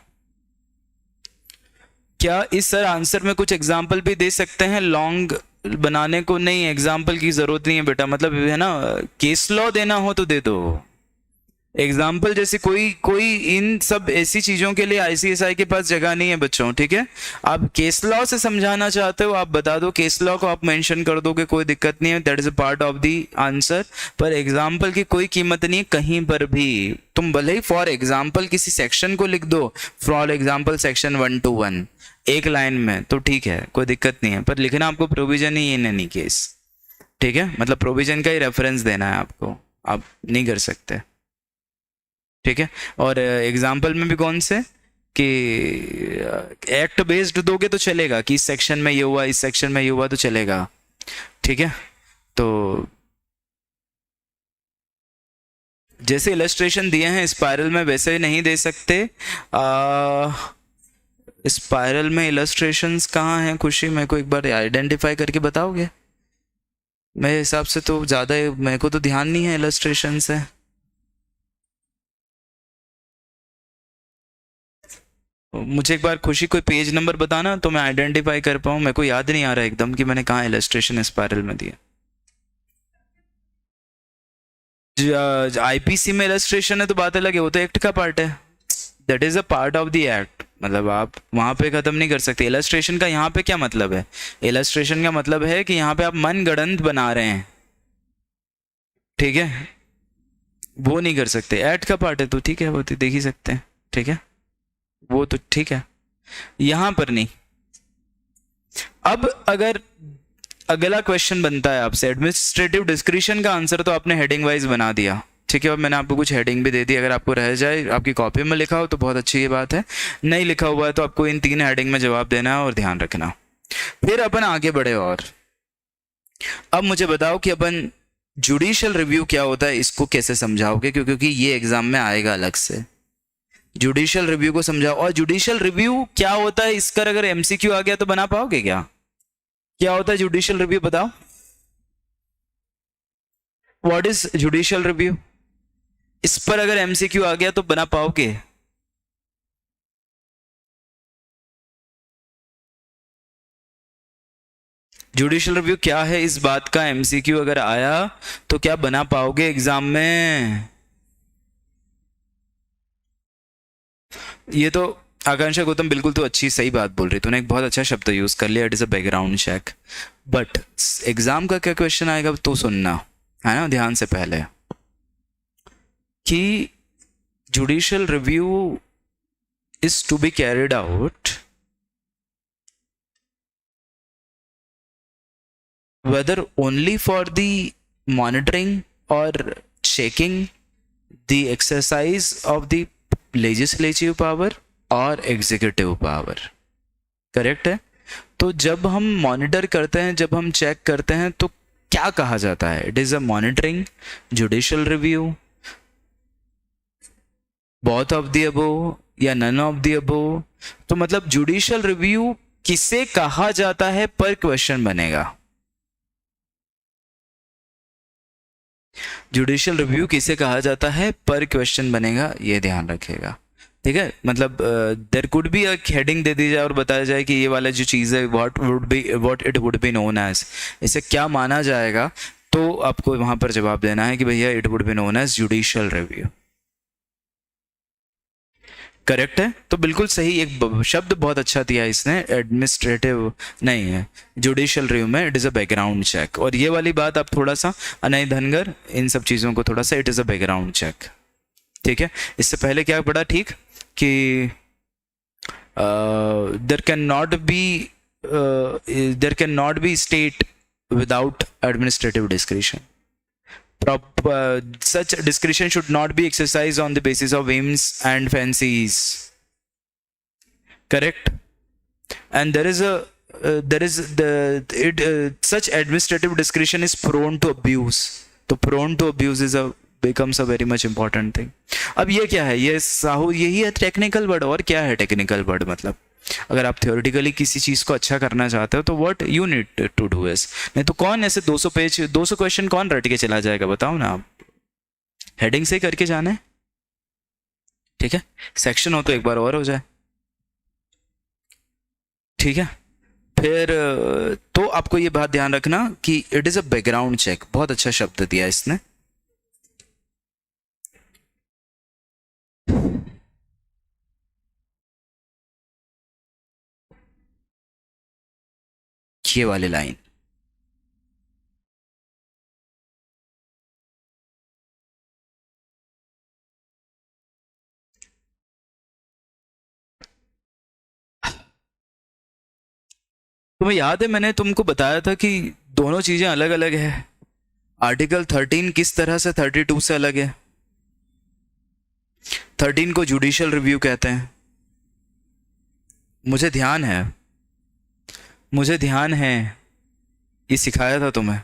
[SPEAKER 1] क्या इस सर आंसर में कुछ एग्जाम्पल भी दे सकते हैं लॉन्ग बनाने को? नहीं, एग्जाम्पल की जरूरत नहीं है बेटा, मतलब है ना, केस लॉ देना हो तो दे दो एग्जाम्पल, जैसे कोई इन सब ऐसी चीजों के लिए आईसीएसआई के पास जगह नहीं है बच्चों, ठीक है। आप केस लॉ से समझाना चाहते हो, आप बता दो, केस लॉ को आप मेंशन कर दोगे, कोई दिक्कत नहीं है, that is a part of the answer. पर एग्जाम्पल की कोई कीमत नहीं है कहीं पर भी। तुम भले ही फॉर एग्जाम्पल किसी सेक्शन को लिख दो, फॉर एग्जाम्पल सेक्शन 1 to 1 एक लाइन में, तो ठीक है, कोई दिक्कत नहीं है, पर लिखना आपको provision he in any case, ठीक है, मतलब प्रोविजन का ही रेफरेंस देना है आपको, आप नहीं कर सकते, ठीक है। और एग्जाम्पल में भी कौन से कि एक्ट बेस्ड दोगे तो चलेगा, कि इस सेक्शन में ये हुआ, इस सेक्शन में ये हुआ तो चलेगा, ठीक है। तो जैसे इलस्ट्रेशन दिए हैं स्पाइरल में वैसे नहीं दे सकते। स्पाइरल में इलस्ट्रेशंस कहाँ हैं खुशी, मेरे को एक बार आइडेंटिफाई करके बताओगे? मेरे हिसाब से तो ज़्यादा मेरे को तो ध्यान नहीं है इलस्ट्रेशन से। मुझे एक बार खुशी कोई पेज नंबर बताना तो मैं आइडेंटिफाई कर पाऊँ, मेरे को याद नहीं आ रहा एकदम कि मैंने कहाँ इलस्ट्रेशन स्पाइरल में दिया। आईपीसी में इलस्ट्रेशन है तो बात अलग है, वो तो एक्ट का पार्ट है, that is a part of the act, मतलब आप वहां पे खत्म नहीं कर सकते। इलस्ट्रेशन का यहाँ पे क्या मतलब है? इलस्ट्रेशन का मतलब है कि यहाँ पे आप मनगढ़ंत बना रहे हैं, ठीक है, वो नहीं कर सकते। एक्ट का पार्ट है तो ठीक है, वो तो देख ही सकते हैं, ठीक है, वो तो ठीक है, यहां पर नहीं। अब अगर अगला क्वेश्चन बनता है आपसे, एडमिनिस्ट्रेटिव डिस्क्रिशन का आंसर तो आपने हेडिंग वाइज बना दिया, ठीक है, और मैंने आपको कुछ हेडिंग भी दे दी, अगर आपको रह जाए आपकी कॉपी में लिखा हो तो बहुत अच्छी ये बात है, नहीं लिखा हुआ है तो आपको इन 3 हेडिंग में जवाब देना है और ध्यान रखना। फिर अपन आगे बढ़े, और अब मुझे बताओ कि अपन जुडिशियल रिव्यू क्या होता है, इसको कैसे समझाओगे, क्योंकि ये एग्जाम में आएगा अलग से। जुडिशियल रिव्यू को समझाओ, और जुडिशियल रिव्यू क्या होता है इसका अगर एमसीक्यू आ गया तो बना पाओगे क्या होता है जुडिशियल रिव्यू, बताओ व्हाट इज जुडिशियल रिव्यू, इस पर अगर एमसीक्यू आ गया तो बना पाओगे? जुडिशियल रिव्यू क्या है, इस बात का एमसीक्यू अगर आया तो क्या बना पाओगे एग्जाम में? ये तो आकांक्षा गौतम बिल्कुल तो अच्छी सही बात बोल रही, तूने एक बहुत अच्छा शब्द यूज कर लिया, it is a background check, but exam का क्या क्वेश्चन आएगा तो सुनना है ना ध्यान से पहले, कि judicial review is to be carried out whether only for the monitoring or checking the exercise of the legislative power और एग्जीक्यूटिव पावर, करेक्ट है। तो जब हम मॉनिटर करते हैं, जब हम चेक करते हैं तो क्या कहा जाता है? It is a monitoring, judicial review, both of the above या नन ऑफ द अबोव। तो मतलब जुडिशियल रिव्यू किसे कहा जाता है पर क्वेश्चन बनेगा, जुडिशियल रिव्यू किसे कहा जाता है पर क्वेश्चन बनेगा, ये ध्यान रखेगा, ठीक है। मतलब there could be a heading दे दी जाए और बताया जाए कि ये वाला जो चीज़ है what it would be known as, इसे क्या माना जाएगा, तो आपको वहां पर जवाब देना है कि भैया it would be known as judicial review, correct है। तो बिल्कुल सही, एक शब्द बहुत अच्छा दिया इसने, एडमिनिस्ट्रेटिव नहीं है, जुडिशियल रिव्यू में it is a background check. और ये वाली बात आप थोड़ा सा अनय धनगर इन सब चीज़ों को थोड़ा सा, it is a background check, ठीक है। इससे पहले क्या पढ़ा, ठीक, कि there can not be state without administrative discretion, such discretion should not be exercised on the basis of whims and fancies, correct, and such administrative discretion is prone to abuse, तो prone to abuse becomes a very much important thing। अब ये क्या है, ये साहू यही है technical word, और क्या है टेक्निकल वर्ड, मतलब अगर आप थियोरेटिकली किसी चीज़ को अच्छा करना चाहते हो तो what you need to do is, नहीं तो कौन ऐसे 200 पेज 200 क्वेश्चन कौन रट के चला जाएगा, बताओ ना आप। हेडिंग से करके जाना है, ठीक है। सेक्शन हो तो एक बार और हो जाए, ठीक है। फिर तो आपको ये बात ध्यान रखना कि it is a background check, बहुत अच्छा शब्द दिया इसने। ये वाली लाइन, तुम्हें याद है मैंने तुमको बताया था कि दोनों चीजें अलग अलग है। आर्टिकल 13 किस तरह से 32 से अलग है। 13 को जुडिशियल रिव्यू कहते हैं। मुझे ध्यान है, मुझे ध्यान है, ये सिखाया था तुम्हें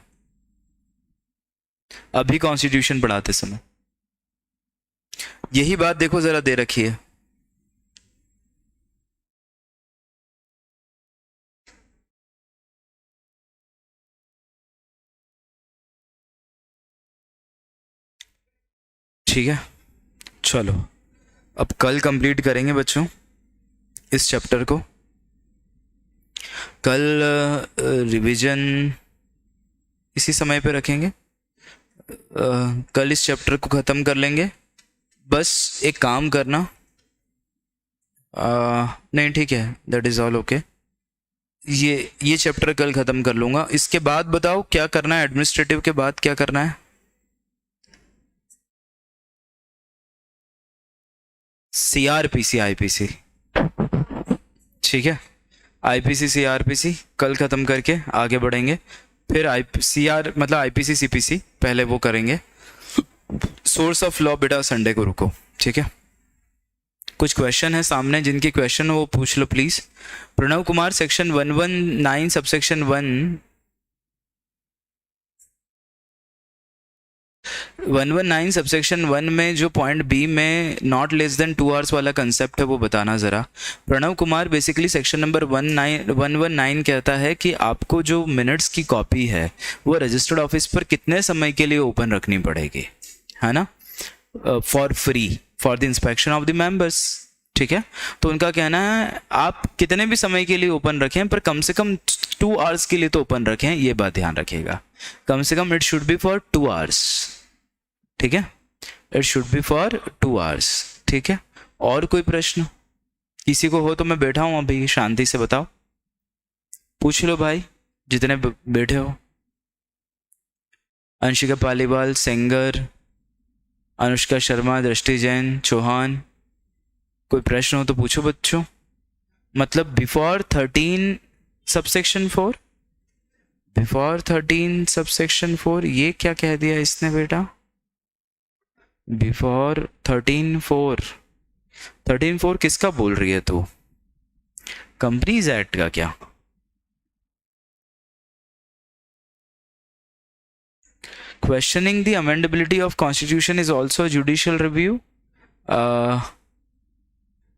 [SPEAKER 1] अभी कॉन्स्टिट्यूशन पढ़ाते समय। यही बात देखो जरा दे रखी है, ठीक है। चलो अब कल कंप्लीट करेंगे बच्चों इस चैप्टर को। कल रिवीजन इसी समय पे रखेंगे। कल इस चैप्टर को ख़त्म कर लेंगे। बस एक काम करना, नहीं ठीक है, दैट इज़ ऑल ओके। ये चैप्टर कल ख़त्म कर लूँगा। इसके बाद बताओ क्या करना है, एडमिनिस्ट्रेटिव के बाद क्या करना है। CRPC IPC, ठीक है। IPC CRPC कल ख़त्म करके आगे बढ़ेंगे। फिर CR मतलब IPC CPC पहले वो करेंगे। सोर्स ऑफ लॉ बेटा संडे को रुको, ठीक है। कुछ क्वेश्चन है सामने, जिनके क्वेश्चन वो पूछ लो please. Pranav Kumar section 119 subsection 119 subsection 1 में जो पॉइंट बी में नॉट लेस देन 2 आवर्स वाला कंसेप्ट है वो बताना ज़रा। Pranav Kumar basically section number 119 कहता है कि आपको जो मिनट्स की कॉपी है वो रजिस्टर्ड ऑफिस पर कितने समय के लिए ओपन रखनी पड़ेगी, है ना, for free for the inspection of the members, ठीक है। तो उनका कहना है आप कितने भी समय के लिए ओपन रखें पर कम से कम 2 आवर्स के लिए तो ओपन रखें, ये बात ध्यान रखिएगा। कम से कम it should be for 2 hours, ठीक है। It should be for 2 hours, ठीक है। और कोई प्रश्न किसी को हो तो मैं बैठा हूं अभी, शांति से बताओ, पूछ लो भाई जितने बैठे हो। अंशिका पालीवाल, सेंगर, अनुष्का शर्मा, दृष्टि जैन, चौहान, कोई प्रश्न हो तो पूछो बच्चों। मतलब बिफोर 13 सबसेक्शन 4, बिफोर 13 सबसेक्शन 4, ये क्या कह दिया इसने बेटा, बिफोर 13(4), 13(4) किसका बोल रही है तू, कंपनीज एक्ट का क्या। Questioning the amendability of constitution is also a judicial review.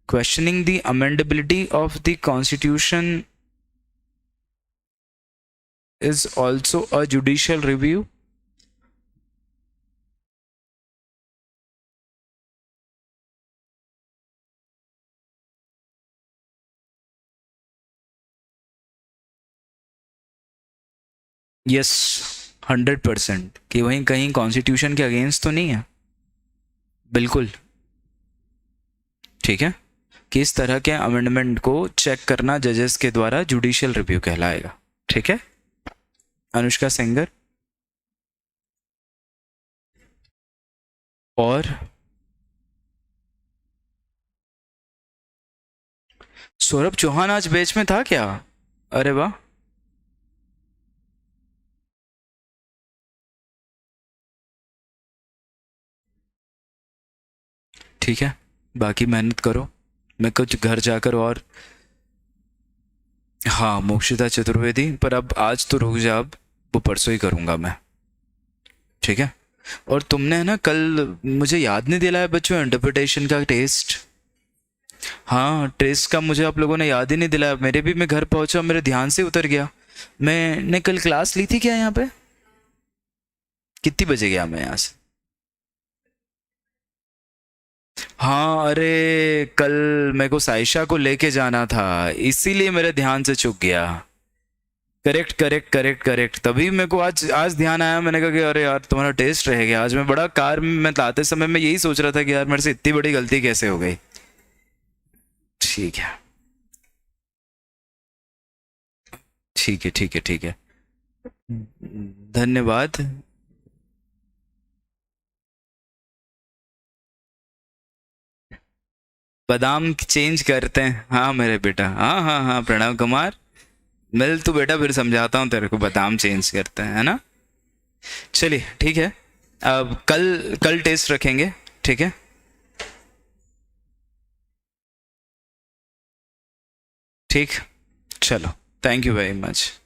[SPEAKER 1] Questioning the amendability of the constitution is also a judicial review. Yes, 100% कि वहीं कहीं कॉन्स्टिट्यूशन के अगेंस्ट तो नहीं है, बिल्कुल, ठीक है। कि इस तरह के अमेंडमेंट को चेक करना जजेस के द्वारा जुडिशियल रिव्यू कहलाएगा, ठीक है। अनुष्का सेंगर और सौरभ चौहान आज बैच में था क्या, अरे वाह, ठीक है। बाकी मेहनत करो, मैं कुछ घर जाकर और, हाँ मोक्षिता चतुर्वेदी, पर अब आज तो रुक जा, अब वो परसों ही करूँगा मैं, ठीक है। और तुमने है ना कल मुझे याद नहीं दिलाया बच्चों इंटरप्रिटेशन का टेस्ट, हाँ, टेस्ट का मुझे आप लोगों ने याद ही नहीं दिलाया। मेरे भी, मैं घर पहुंचा, मेरे ध्यान से उतर गया। मैंने कल क्लास ली थी क्या यहाँ पे? कितनी बजे गया मैं यहाँ से? हाँ, अरे कल मेरे को साइशा को लेके जाना था, इसीलिए मेरे ध्यान से चूक गया। करेक्ट करेक्ट करेक्ट करेक्ट, तभी मेरे को आज आज ध्यान आया। मैंने कहा कि अरे यार तुम्हारा टेस्ट रह गया आज। मैं बड़ा कार में लाते समय मैं यही सोच रहा था कि यार मेरे से इतनी बड़ी गलती कैसे हो गई। ठीक है ठीक है ठीक है ठीक है। धन्यवाद। बादाम चेंज करते हैं, हाँ मेरे बेटा, हाँ हाँ हाँ, प्रणव कुमार। मिल तू बेटा, फिर समझाता हूँ तेरे को, बादाम चेंज करते हैं, है ना। चलिए ठीक है, अब कल कल टेस्ट रखेंगे, ठीक है। ठीक, चलो, थैंक यू वेरी मच।